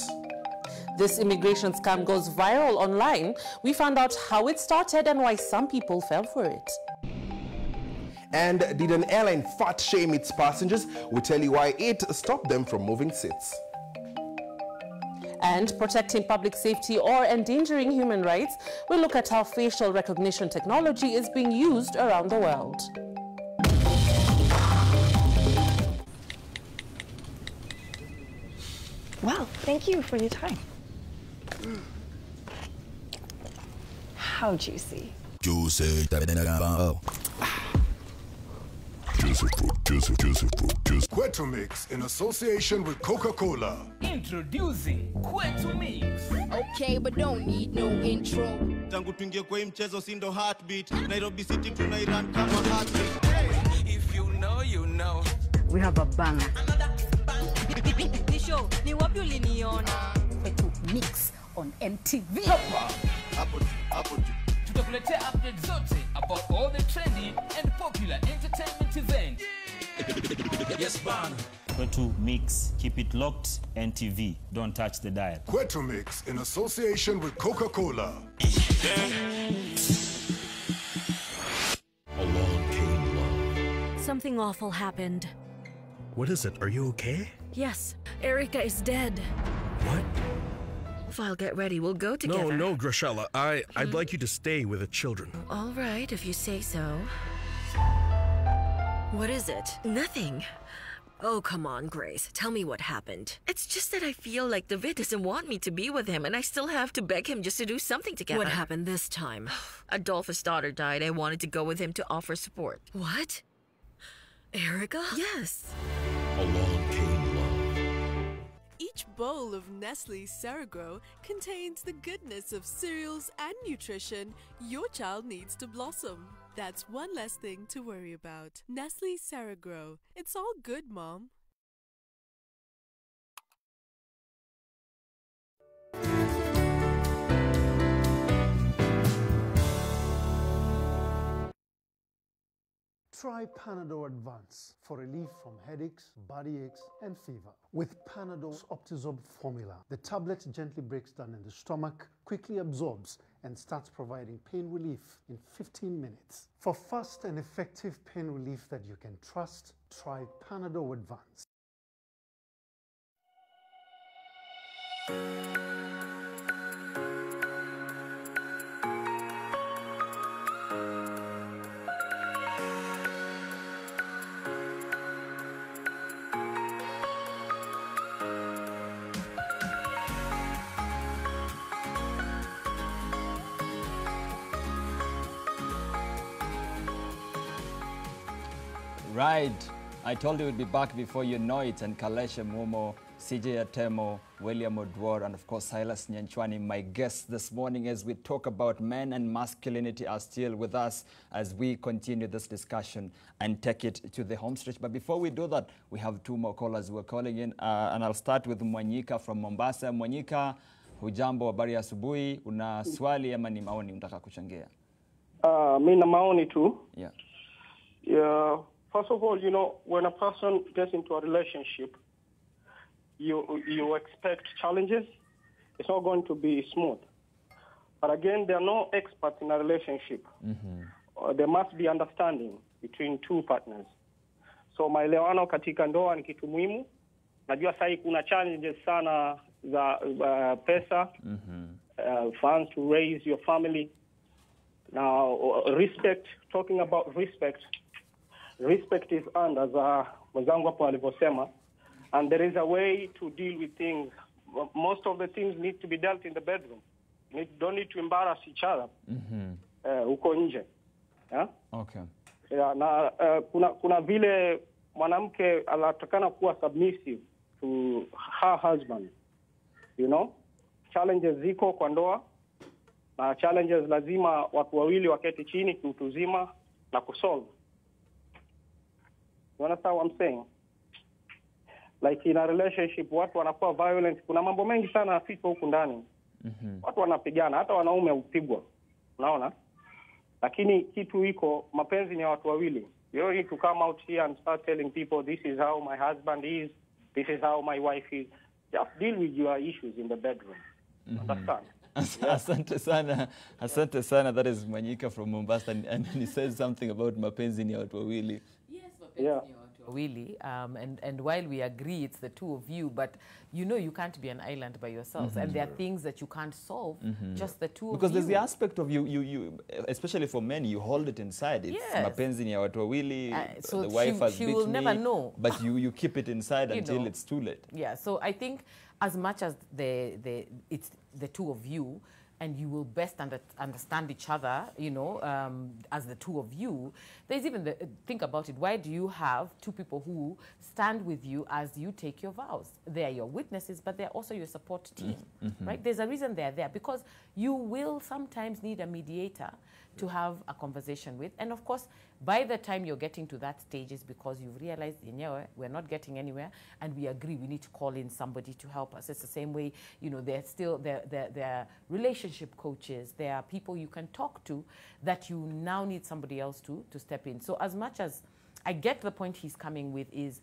Speaker 25: This immigration scam goes viral online. We found out how it started and why some people fell for it.
Speaker 26: And did an airline fat shame its passengers? We tell you why it stopped them from moving seats.
Speaker 25: And protecting public safety or endangering human rights, we'll look at how facial recognition technology is being used around the world.
Speaker 27: Wow, thank you for your time. How juicy.
Speaker 28: Juicy.
Speaker 29: Kwetu Mix in association with Coca-Cola.
Speaker 18: Introducing Kwetu Mix.
Speaker 30: Okay, but don't need no intro.
Speaker 31: Tangu tuingie kwa mchezo sindo heartbeat. Nairobi City tunairan kama heartbeat.
Speaker 18: If you know, you know.
Speaker 30: We have a banger. Nisho, ni wapi uliniona? Kwetu Mix on MTV.
Speaker 18: Tutakuletea updates zote about all the trendy and popular entertainment events. Yes, man.
Speaker 32: Kwetu Mix, keep it locked. NTV, don't touch the dial.
Speaker 29: Kwetu Mix in association with Coca-Cola.
Speaker 33: Along came love.
Speaker 34: Something awful happened.
Speaker 33: What is it? Are you okay?
Speaker 34: Yes, Erica is dead.
Speaker 33: What?
Speaker 34: File, get ready. We'll go together.
Speaker 33: No, Grishella. I'd like you to stay with the children.
Speaker 34: All right, if you say so. What is it? Nothing. Oh, come on, Grace. Tell me what happened. It's just that I feel like David doesn't want me to be with him, and I still have to beg him just to do something together. What happened this time? Adolphus' daughter died. I wanted to go with him to offer support. What? Erica? Yes.
Speaker 33: Along came love.
Speaker 2: Each bowl of Nestle Ceregrow contains the goodness of cereals and nutrition your child needs to blossom. That's one less thing to worry about. Nestle Ceregrow. It's all good, Mom.
Speaker 3: Try Panadol Advance for relief from headaches, body aches, and fever. With Panadol's Optizorb formula, the tablet gently breaks down in the stomach, quickly absorbs, and starts providing pain relief in 15 minutes. For fast and effective pain relief that you can trust, try Panadol Advance.
Speaker 1: Right. I told you we'd be back before you know it, and Kalesha Mumo, CJ Atemo, William Odwor, and of course Silas Nyanchwani, my guests this morning as we talk about men and masculinity, are still with us as we continue this discussion and take it to the home stretch. But before we do that, we have two more callers who are calling in, and I'll start with Mwanyika from Mombasa. Mwanyika, hujambo, habari ya asubuhi, una swali ama ni maoni unataka kuchangia?
Speaker 5: Mimi na maoni tu.
Speaker 1: Yeah.
Speaker 5: Yeah. First of all, you know, when a person gets into a relationship, you expect challenges. It's not going to be smooth. But again, there are no experts in a relationship. There must be understanding between two partners. So maelewano katika ndoa ni kitu muhimu. Najua sasa kuna challenges sana za pesa, funds to raise your family. Now, respect, talking about respect is earned, as mwenzangu hapo alivyosema, and there is a way to deal with things. Most of the things need to be dealt in the bedroom. You don't need to embarrass each other huko nje. Yeah?
Speaker 1: Okay.
Speaker 5: Yeah, na kuna vile mwanamke anatakana kuwa submissive to her husband. You know? Challenges ziko kwa ndoa, na challenges lazima watu wawili waketi chini kiutuzima na kusolve. You understand what I'm saying? Like in a relationship, watu wanakuwa violent. Kuna mambo mengi sana hafifu huku ndani. Watu wanapigana, hata wanaume hupigwa. Unaona? Lakini kitu iko, mapenzi ni ya watu wawili. You don't need to come out here and start telling people, this is how my husband is, this is how my wife is. Just deal with your issues in the bedroom. Understand?
Speaker 1: Asante sana. Asante sana. That is Mwanyika from Mombasa, and he says something about mapenzi ni ya watu wawili.
Speaker 5: Yeah.
Speaker 13: Really, and while we agree it's the two of you, but you know you can't be an island by yourselves, and there are things that you can't solve, just the two of you.
Speaker 1: Because there's the aspect of you, especially for men, you hold it inside. It's mapenzi ni ya watu wawili,
Speaker 13: so
Speaker 1: the wife has
Speaker 13: she
Speaker 1: beat
Speaker 13: will
Speaker 1: me,
Speaker 13: never know.
Speaker 1: But you keep it inside until it's too late.
Speaker 13: Yeah, so I think as much as it's the two of you, and you will best understand each other, you know, as the two of you. There's even think about it. Why do you have two people who stand with you as you take your vows? They are your witnesses, but they're also your support team, right? There's a reason they're there, because you will sometimes need a mediator to have a conversation with. And of course, by the time you're getting to that stage is because you've realized, we're not getting anywhere, and we agree we need to call in somebody to help us. It's the same way, you know, there are relationship coaches, there are people you can talk to that you now need somebody else to step in. So as much as I get the point he's coming with is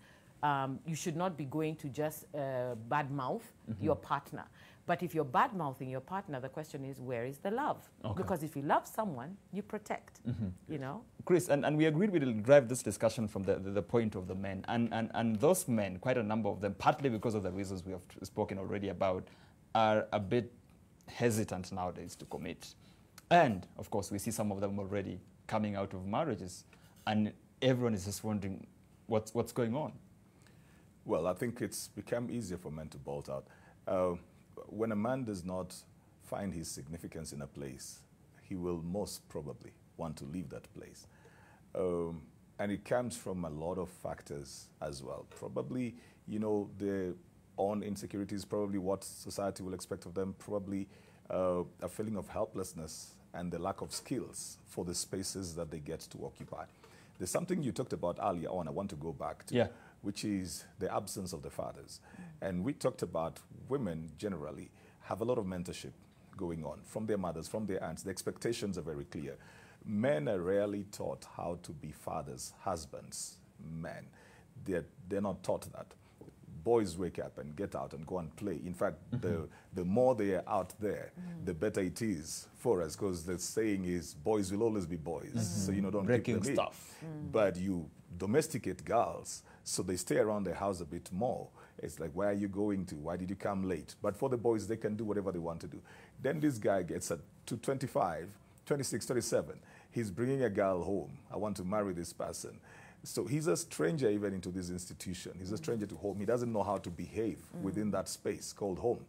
Speaker 13: you should not be going to just badmouth your partner. But if you're bad-mouthing your partner, the question is, where is the love? Okay. Because if you love someone, you protect, you know?
Speaker 1: Chris, and we agreed we'll drive this discussion from the point of the men. And those men, quite a number of them, partly because of the reasons we have spoken already about, are a bit hesitant nowadays to commit. And, of course, we see some of them already coming out of marriages. And everyone is just wondering what's going on.
Speaker 6: Well, I think it's become easier for men to bolt out. When a man does not find his significance in a place, he will most probably want to leave that place. And it comes from a lot of factors as well. Probably, you know, their own insecurities, probably what society will expect of them, probably a feeling of helplessness and the lack of skills for the spaces that they get to occupy. There's something you talked about earlier on I want to go back to, which is the absence of the fathers. And we talked about women generally have a lot of mentorship going on from their mothers, from their aunts. The expectations are very clear. Men are rarely taught how to be fathers, husbands, men. They're not taught that. Boys wake up and get out and go and play. In fact, the more they are out there, the better it is for us, because the saying is boys will always be boys. So, you know, don't
Speaker 1: breaking
Speaker 6: keep them
Speaker 1: stuff.
Speaker 6: But you domesticate girls, so they stay around the house a bit more. It's like, where are you going to? Why did you come late? But for the boys, they can do whatever they want to do. Then this guy gets to 25, 26, 27. He's bringing a girl home. I want to marry this person. So he's a stranger even into this institution. He's a stranger to home. He doesn't know how to behave within that space called home.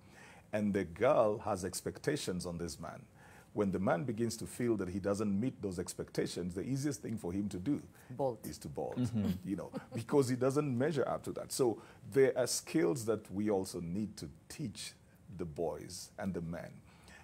Speaker 6: And the girl has expectations on this man. When the man begins to feel that he doesn't meet those expectations, the easiest thing for him to do is to bolt, you know, because he doesn't measure up to that. So there are skills that we also need to teach the boys and the men.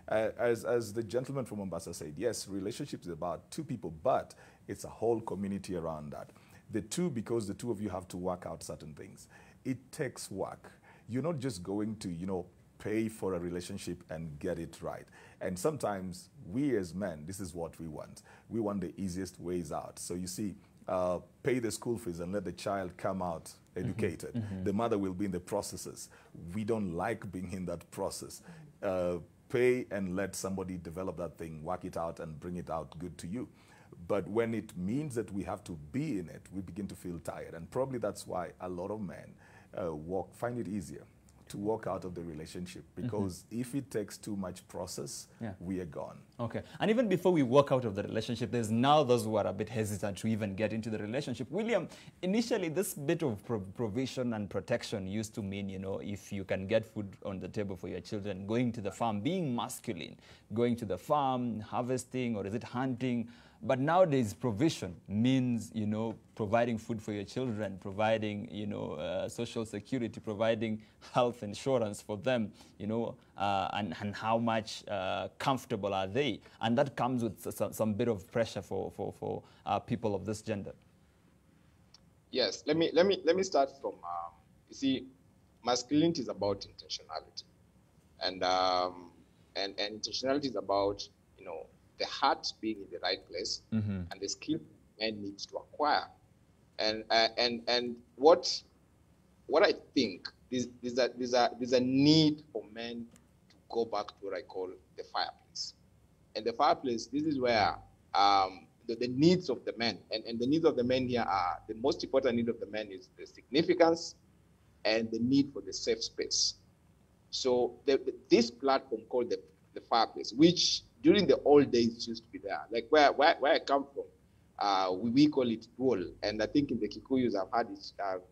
Speaker 6: As the gentleman from Mombasa said, yes, relationships is about two people, but it's a whole community around that. The two, because the two of you have to work out certain things. It takes work. You're not just going to, you know, pay for a relationship and get it right. And sometimes we as men, this is what we want. We want the easiest ways out. So you see, pay the school fees and let the child come out educated. The mother will be in the processes. We don't like being in that process. Pay and let somebody develop that thing, work it out and bring it out good to you. But when it means that we have to be in it, we begin to feel tired. And probably that's why a lot of men find it easier to walk out of the relationship, because if it takes too much process, we are gone.
Speaker 1: Okay. And even before we walk out of the relationship, there's now those who are a bit hesitant to even get into the relationship. William, initially this bit of provision and protection used to mean, you know, if you can get food on the table for your children, going to the farm, being masculine, going to the farm, harvesting, or is it hunting? But nowadays, provision means, you know, providing food for your children, providing, you know, social security, providing health insurance for them, you know, and how much comfortable are they? And that comes with some bit of pressure for people of this gender.
Speaker 7: Yes, let me start from. You see, masculinity is about intentionality, and intentionality is about, you know, the heart being in the right place and the skill man needs to acquire. And what I think is that there's a need for men to go back to what I call the fireplace. And the fireplace, this is where the needs of the men, and the needs of the men here are, the most important need of the men is the significance and the need for the safe space. So this platform called the fireplace, which during the old days used to be there, like where I come from, we call it dual, and I think in the Kikuyus I've had it,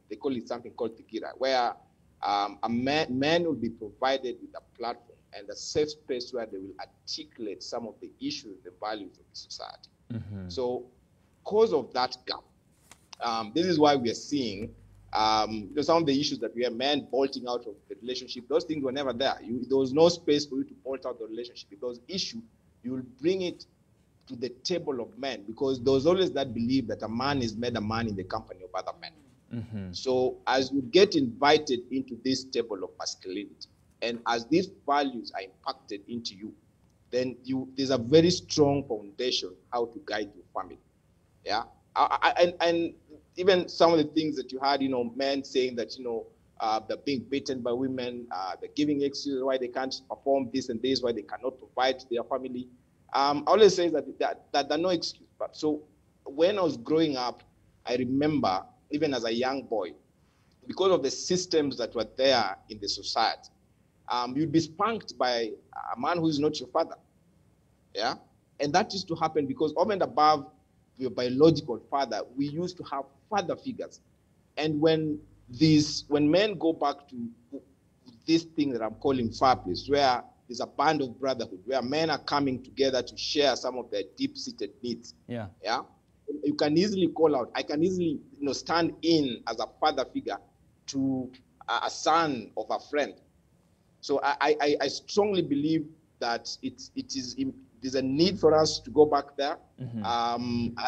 Speaker 7: they call it something called tigira, where a man will be provided with a platform and a safe space where they will articulate some of the issues, the values of the society. So, because of that gap, this is why we are seeing some of the issues that we have, men bolting out of the relationship. Those things were never there. There was no space for you to bolt out the relationship. If there was issue, you will bring it to the table of men, because there was always that belief that a man is made a man in the company of other men. So as you get invited into this table of masculinity, and as these values are impacted into you, then there's a very strong foundation how to guide your family. Yeah, and even some of the things that you had, you know, men saying that, you know, they're being beaten by women, they're giving excuses why they can't perform this and this, why they cannot provide to their family. I always say that there are no excuses. But so when I was growing up, I remember, even as a young boy, because of the systems that were there in the society, you'd be spanked by a man who is not your father. Yeah? And that used to happen because over and above your biological father, we used to have father figures. And when when men go back to this thing that I'm calling fireplace, where there's a band of brotherhood, where men are coming together to share some of their deep-seated needs.
Speaker 1: Yeah.
Speaker 7: Yeah. You can easily call out. I can easily, stand in as a father figure to a son of a friend. So I strongly believe that there's a need for us to go back there.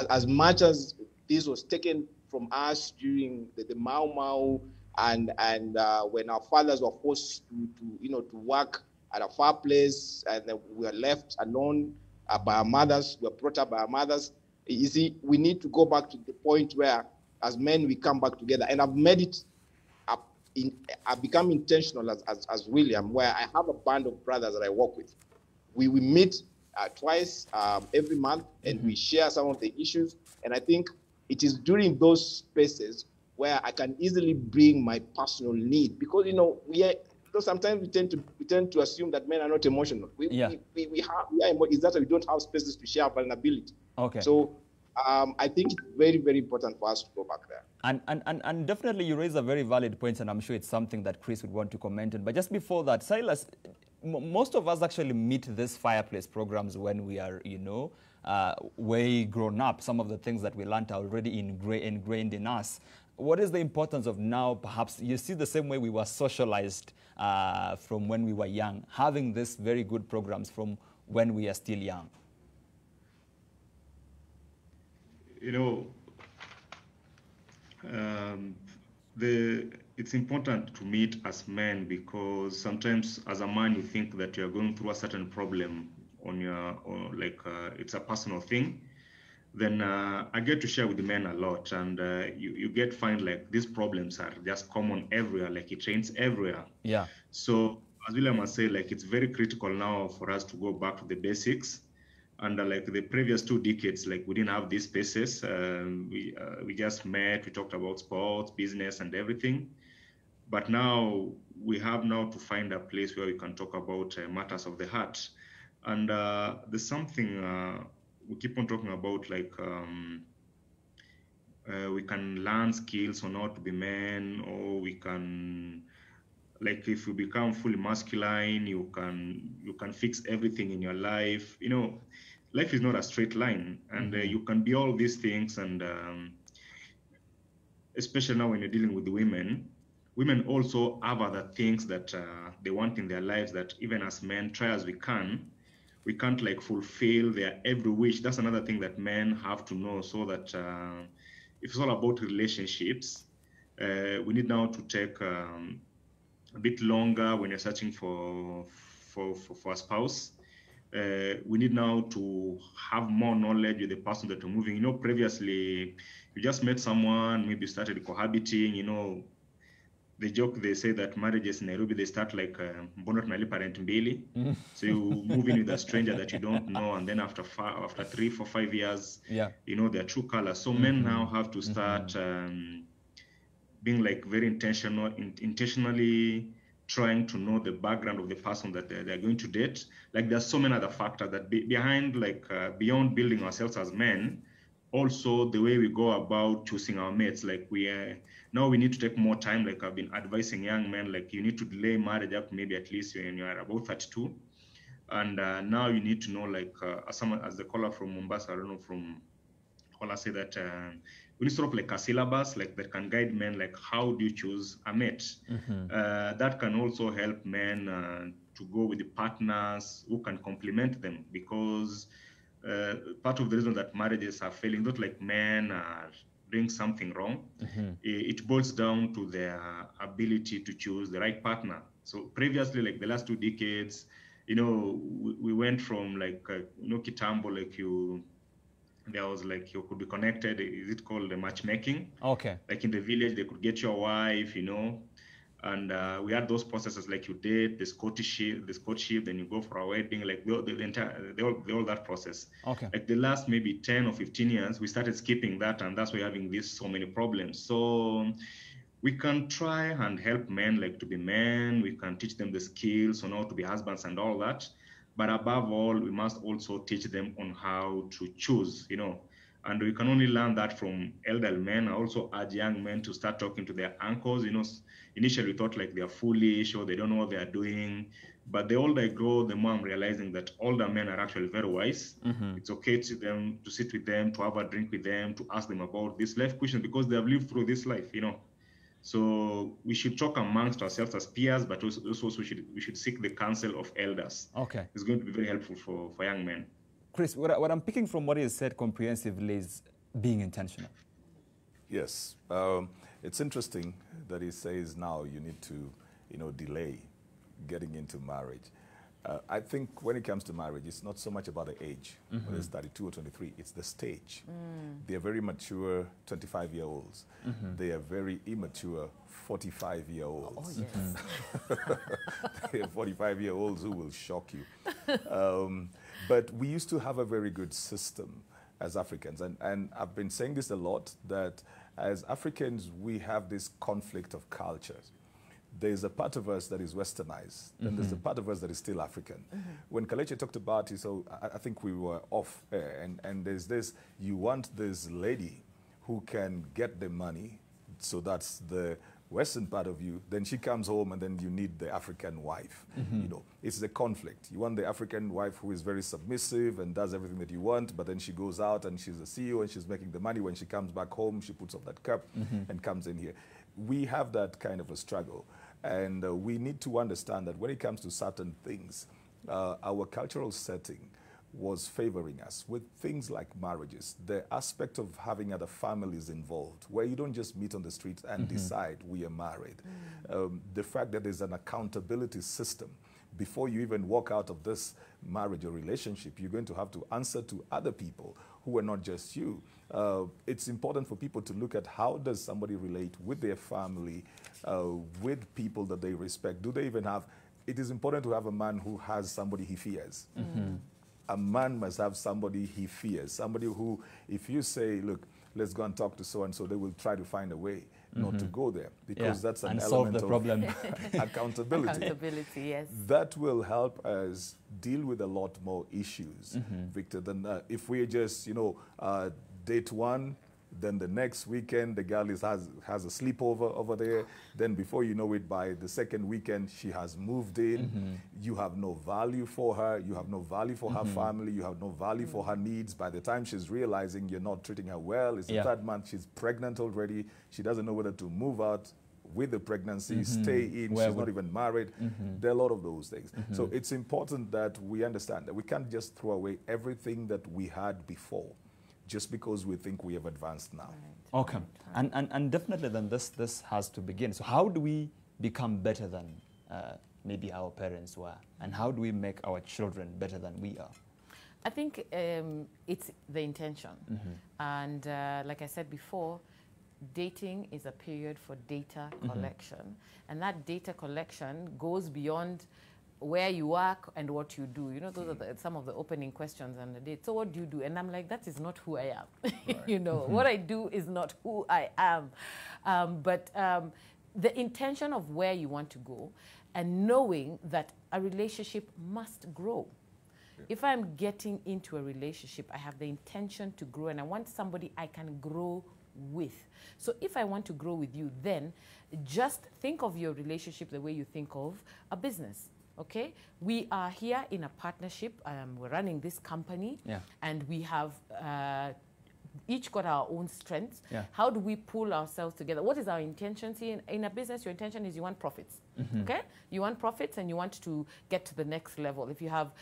Speaker 7: As much as this was taken from us during the Mau Mau and when our fathers were forced to work at a fireplace and we were left alone by our mothers, we were brought up by our mothers. You see, we need to go back to the point where, as men, we come back together. And I've made it I've become intentional as William, where I have a band of brothers that I work with. We meet twice every month, and we share some of the issues. And I think it is during those spaces where I can easily bring my personal need, because sometimes we tend to assume that men are not emotional. We are it's that we don't have spaces to share vulnerability.
Speaker 1: Okay.
Speaker 7: So I think it's very, very important for us to go back there.
Speaker 1: And definitely you raise a very valid point, and I'm sure it's something that Chris would want to comment on. But just before that, Silas, most of us actually meet these fireplace programs when we are, way grown up. Some of the things that we learned are already ingrained in us. What is the importance of now, perhaps, you see the same way we were socialized from when we were young, having these very good programs from when we are still young?
Speaker 4: It's important to meet as men, because sometimes as a man you think that you're going through a certain problem it's a personal thing. Then I get to share with the men a lot, and you find like these problems are just common everywhere, like it rains everywhere.
Speaker 1: Yeah.
Speaker 4: So as William has said, like it's very critical now for us to go back to the basics. And like the previous 2 decades, like we didn't have these spaces. We just met, we talked about sports, business, and everything. But now we have to find a place where we can talk about matters of the heart. And there's something we keep on talking about, like we can learn skills on how to be men, or we can, like if you become fully masculine, you can fix everything in your life. Life is not a straight line, and you can be all these things. And especially now when you're dealing with women also have other things that they want in their lives that even as men, try as we can't like fulfill their every wish. That's another thing that men have to know, so that if it's all about relationships, we need now to take a bit longer when you're searching for a spouse. We need now to have more knowledge with the person that you're moving. Previously you just met someone, maybe started cohabiting. The joke, they say that marriages in Nairobi, they start like mbono tunali parent mbili. So you move in with a stranger that you don't know, and then after 3, 4, 5 years, you know their true colors. So men now have to start being like very intentionally trying to know the background of the person that they're going to date. Like there's so many other factors that behind, like beyond building ourselves as men, also the way we go about choosing our mates. Like now we need to take more time. Like I've been advising young men, like you need to delay marriage up maybe at least when you are about 32. And now you need to know, like as the caller from Mombasa, I don't know, from Kola, say that we need sort of like a syllabus like that can guide men, like how do you choose a mate. That can also help men to go with the partners who can complement them, because part of the reason that marriages are failing, not like men are doing something wrong, it boils down to their ability to choose the right partner. So previously, like the last 2 decades, we went from like kitambo, like there was like you could be connected. Is it called the matchmaking?
Speaker 1: Okay.
Speaker 4: Like in the village, they could get your wife, and we had those processes, like you date, the courtship, then you go for a wedding, like all that process.
Speaker 1: Okay.
Speaker 4: Like the last maybe 10 or 15 years, we started skipping that, and that's why we're having so many problems. So we can try and help men like to be men. We can teach them the skills on how to be husbands and all that. But above all, we must also teach them on how to choose, And we can only learn that from elderly men. I also urge young men to start talking to their uncles. You know, initially we thought like they're foolish or they don't know what they're doing. But the older I grow, the more I'm realizing that older men are actually very wise. It's okay to sit with them, to have a drink with them, to ask them about this life question because they have lived through this life, you know. So we should talk amongst ourselves as peers, but also we should seek the counsel of elders.
Speaker 1: Okay.
Speaker 4: It's going to be very helpful for young men.
Speaker 1: Chris, what I'm picking from what you said comprehensively is being intentional.
Speaker 6: Yes. It's interesting that he says now you need to, you know, delay getting into marriage. I think when it comes to marriage, it's not so much about the age, whether it's 32 or 23, it's the stage. They are very mature 25-year-olds. They are very immature 45-year-olds.
Speaker 13: Oh, yes.
Speaker 6: They are 45-year-olds who will shock you. But we used to have a very good system as Africans. And I've been saying this a lot, that as Africans, we have this conflict of cultures. There's a part of us that is westernized, and there's a part of us that is still African. When Kalechi talked about it, so I think we were off air, and there's this, you want this lady who can get the money, so that's the Western part of you, then she comes home and then you need the African wife. You know, it's the conflict. You want the African wife who is very submissive and does everything that you want, but then she goes out and she's a CEO and she's making the money. When she comes back home, she puts off that cap and comes in here. We have that kind of a struggle. And we need to understand that when it comes to certain things, our cultural setting was favoring us with things like marriages, the aspect of having other families involved, where you don't just meet on the street and decide we are married. The fact that there's an accountability system. Before you even walk out of this marriage or relationship, you're going to have to answer to other people who are not just you. It's important for people to look at how does somebody relate with their family, with people that they respect. Do they even have, it is important to have a man who has somebody he fears. A man must have somebody he fears, somebody who, if you say, look, let's go and talk to so-and-so, they will try to find a way not to go there, because that's an element of accountability.
Speaker 13: Accountability, yes.
Speaker 6: That will help us deal with a lot more issues, Victor, than if we just, you know, date one, then the next weekend the girl has a sleepover over there. Then before you know it, by the second weekend, she has moved in. You have no value for her. You have no value for her family. You have no value for her needs. By the time she's realizing you're not treating her well, it's the third month, she's pregnant already. She doesn't know whether to move out with the pregnancy, stay in, she's not even married. There are a lot of those things. So it's important that we understand that we can't just throw away everything that we had before, just because we think we have advanced now.
Speaker 1: Okay, and definitely then this has to begin. So how do we become better than maybe our parents were? And how do we make our children better than we are?
Speaker 13: I think it's the intention. And like I said before, dating is a period for data collection. And that data collection goes beyond where you work and what you do. You know, those are some of the opening questions on the date. So what do you do? And I'm like, that is not who I am. You know, what I do is not who I am. But the intention of where you want to go and knowing that a relationship must grow. If I'm getting into a relationship, I have the intention to grow and I want somebody I can grow with. So if I want to grow with you, then just think of your relationship the way you think of a business. Okay, we are here in a partnership. We're running this company, and we have each got our own strengths. How do we pull ourselves together? What is our intention? See, in a business, your intention is you want profits. Okay, you want profits, and you want to get to the next level. If you have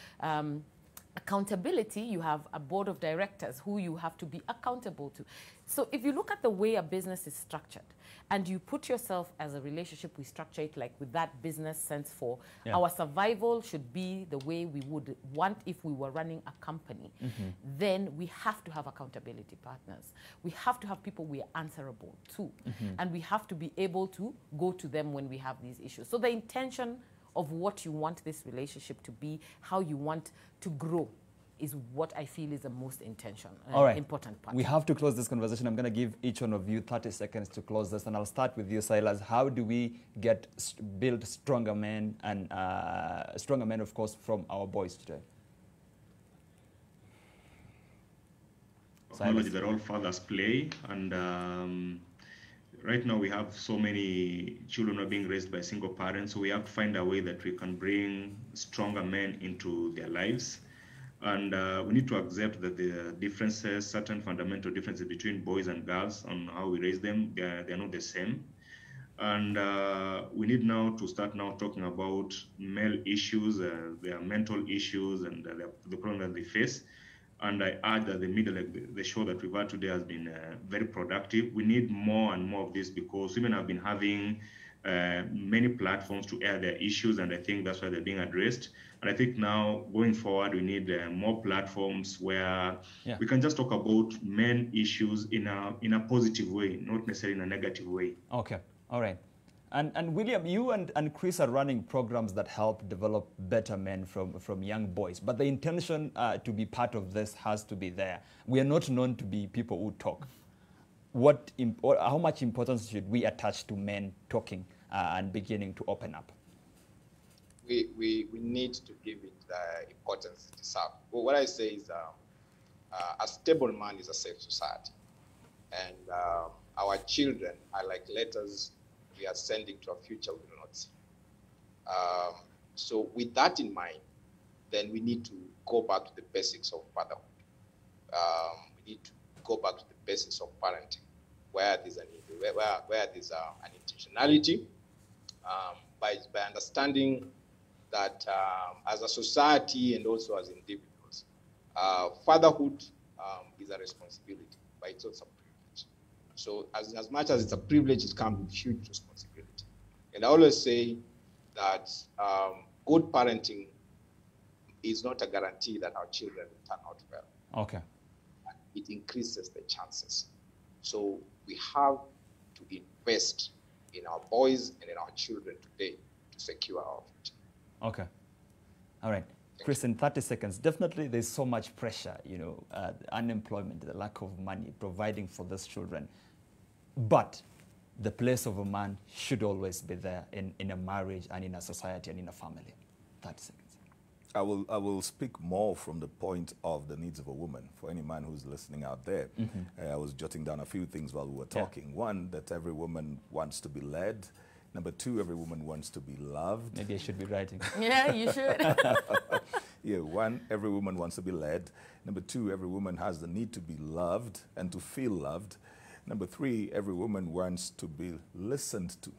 Speaker 13: accountability, you have a board of directors who you have to be accountable to. So if you look at the way a business is structured and you put yourself as a relationship, we structure it like with that business sense for our survival should be the way we would want if we were running a company. Then we have to have accountability partners. We have to have people we are answerable to. And we have to be able to go to them when we have these issues. So the intention of what you want this relationship to be, how you want to grow, is what I feel is the most important part.
Speaker 1: We have to close this conversation. I'm going to give each one of you 30 seconds to close this, and I'll start with you, Silas. How do we build stronger men, and stronger men, of course, from our boys today?
Speaker 4: knowledge that all fathers play. And right now we have so many children are being raised by single parents, so we have to find a way that we can bring stronger men into their lives. And we need to accept that the differences, certain fundamental differences between boys and girls on how we raise them, they're not the same. And we need now to start now talking about male issues, their mental issues, and the problem that they face. And I add that the middle, like the show that we've had today, has been very productive. We need more and more of this because women have been having many platforms to air their issues, and I think that's why they're being addressed. And I think now, going forward, we need more platforms where we can just talk about men issues in a positive way, not necessarily in a negative way.
Speaker 1: Okay, all right. And William, you and Chris are running programs that help develop better men from young boys. But the intention to be part of this has to be there. We are not known to be people who talk. How much importance should we attach to men talking and beginning to open up?
Speaker 7: We need to give it the importance it deserves. Well, what I say is a stable man is a safe society. And our children are like letters we are sending to a future we do not see. So with that in mind, then we need to go back to the basics of fatherhood. We need to go back to the basics of parenting, where there's an intentionality, by understanding that as a society and also as individuals, fatherhood is a responsibility, but it's also a privilege. So as much as it's a privilege, it comes with huge responsibility. And I always say that good parenting is not a guarantee that our children will turn out well.
Speaker 1: Okay.
Speaker 7: It increases the chances. So we have to invest in our boys and in our children today to secure our future.
Speaker 1: Okay. All right. Chris, in 30 seconds, definitely there's so much pressure, unemployment, the lack of money, providing for these children. But the place of a man should always be there in a marriage and in a society and in a family. 30 seconds.
Speaker 6: I will speak more from the point of the needs of a woman for any man who's listening out there. I was jotting down a few things while we were talking. Yeah. One, that every woman wants to be led. Number two, every woman wants to be loved.
Speaker 1: Maybe I should be writing.
Speaker 13: Yeah, you should.
Speaker 6: Yeah, one, every woman wants to be led. Number two, every woman has the need to be loved and to feel loved. Number three, every woman wants to be listened to.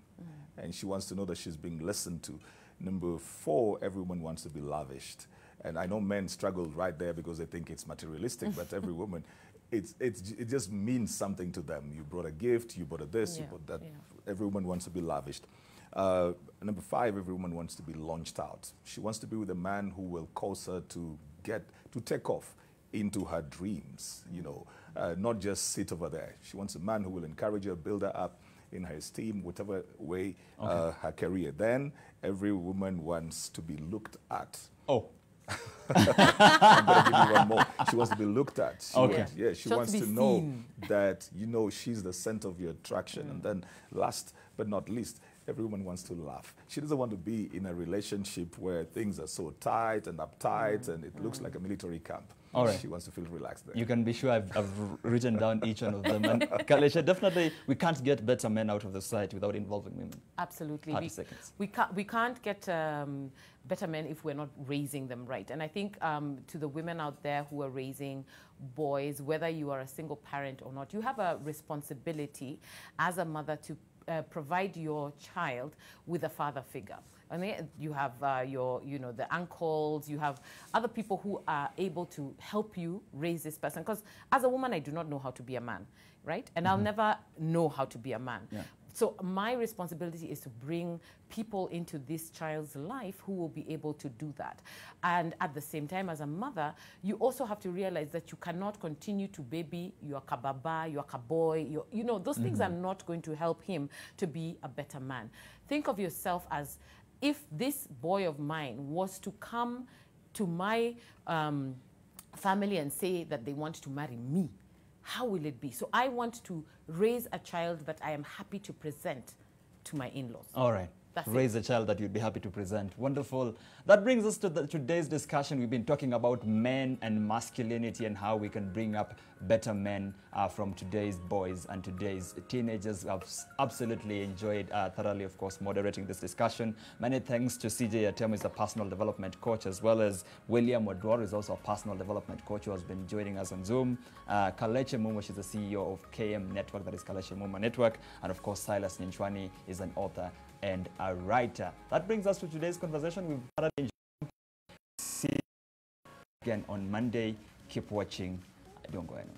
Speaker 6: And she wants to know that she's being listened to. Number four, every woman wants to be lavished. And I know men struggle right there because they think it's materialistic, but every woman, it just means something to them. You brought a gift, you brought a this, you brought that. Yeah. Every woman wants to be lavished. Number five, every woman wants to be launched out. She wants to be with a man who will cause her to take off into her dreams, not just sit over there. She wants a man who will encourage her, build her up in her esteem, whatever way, her career. Then every woman wants to be looked at.
Speaker 1: Oh.
Speaker 6: I'm going to give you one more. She wants to be looked at. She wants to know that, she's the center of your attraction. And then last but not least, every woman wants to laugh. She doesn't want to be in a relationship where things are so tight and uptight and it looks like a military camp.
Speaker 1: All right.
Speaker 6: She wants to feel relaxed there.
Speaker 1: You can be sure I've written down each one of them. And Kalesha, definitely we can't get better men out of the society without involving women.
Speaker 13: Absolutely.
Speaker 1: 30 seconds.
Speaker 13: We can't get better men if we're not raising them right. And I think to the women out there who are raising boys, whether you are a single parent or not, you have a responsibility as a mother to provide your child with a father figure. I mean, you have the uncles, you have other people who are able to help you raise this person. Because as a woman, I do not know how to be a man, right? And I'll never know how to be a man. Yeah. So my responsibility is to bring people into this child's life who will be able to do that. And at the same time, as a mother, you also have to realize that you cannot continue to baby your kababa, your kaboy, those things are not going to help him to be a better man. Think of yourself as if this boy of mine was to come to my family and say that they want to marry me, how will it be? So I want to raise a child that I am happy to present to my in-laws.
Speaker 1: All right. raise a child that you'd be happy to present. Wonderful. That brings us to today's discussion. We've been talking about men and masculinity and how we can bring up better men from today's boys and today's teenagers. I've absolutely enjoyed thoroughly, of course, moderating this discussion. Many thanks to CJ Atemo, who's a personal development coach, as well as William Odwar, who's also a personal development coach, who has been joining us on Zoom. Kaleche Muma, she's the CEO of KM Network, that is Kaleche Muma Network. And of course, Silas Nyenchwani is an author and a writer. That brings us to today's conversation. We've had an see you again on Monday. Keep watching. Don't go anywhere.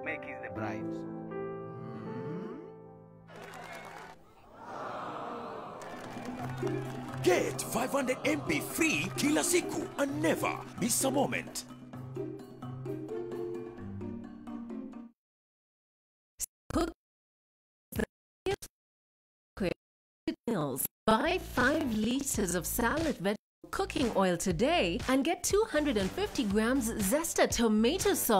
Speaker 8: Make is the bride.
Speaker 9: Get 500 MB free kila siku and never miss a moment.
Speaker 22: Meals. Buy 5 liters of salad vegetable cooking oil today and get 250 grams Zesta tomato sauce.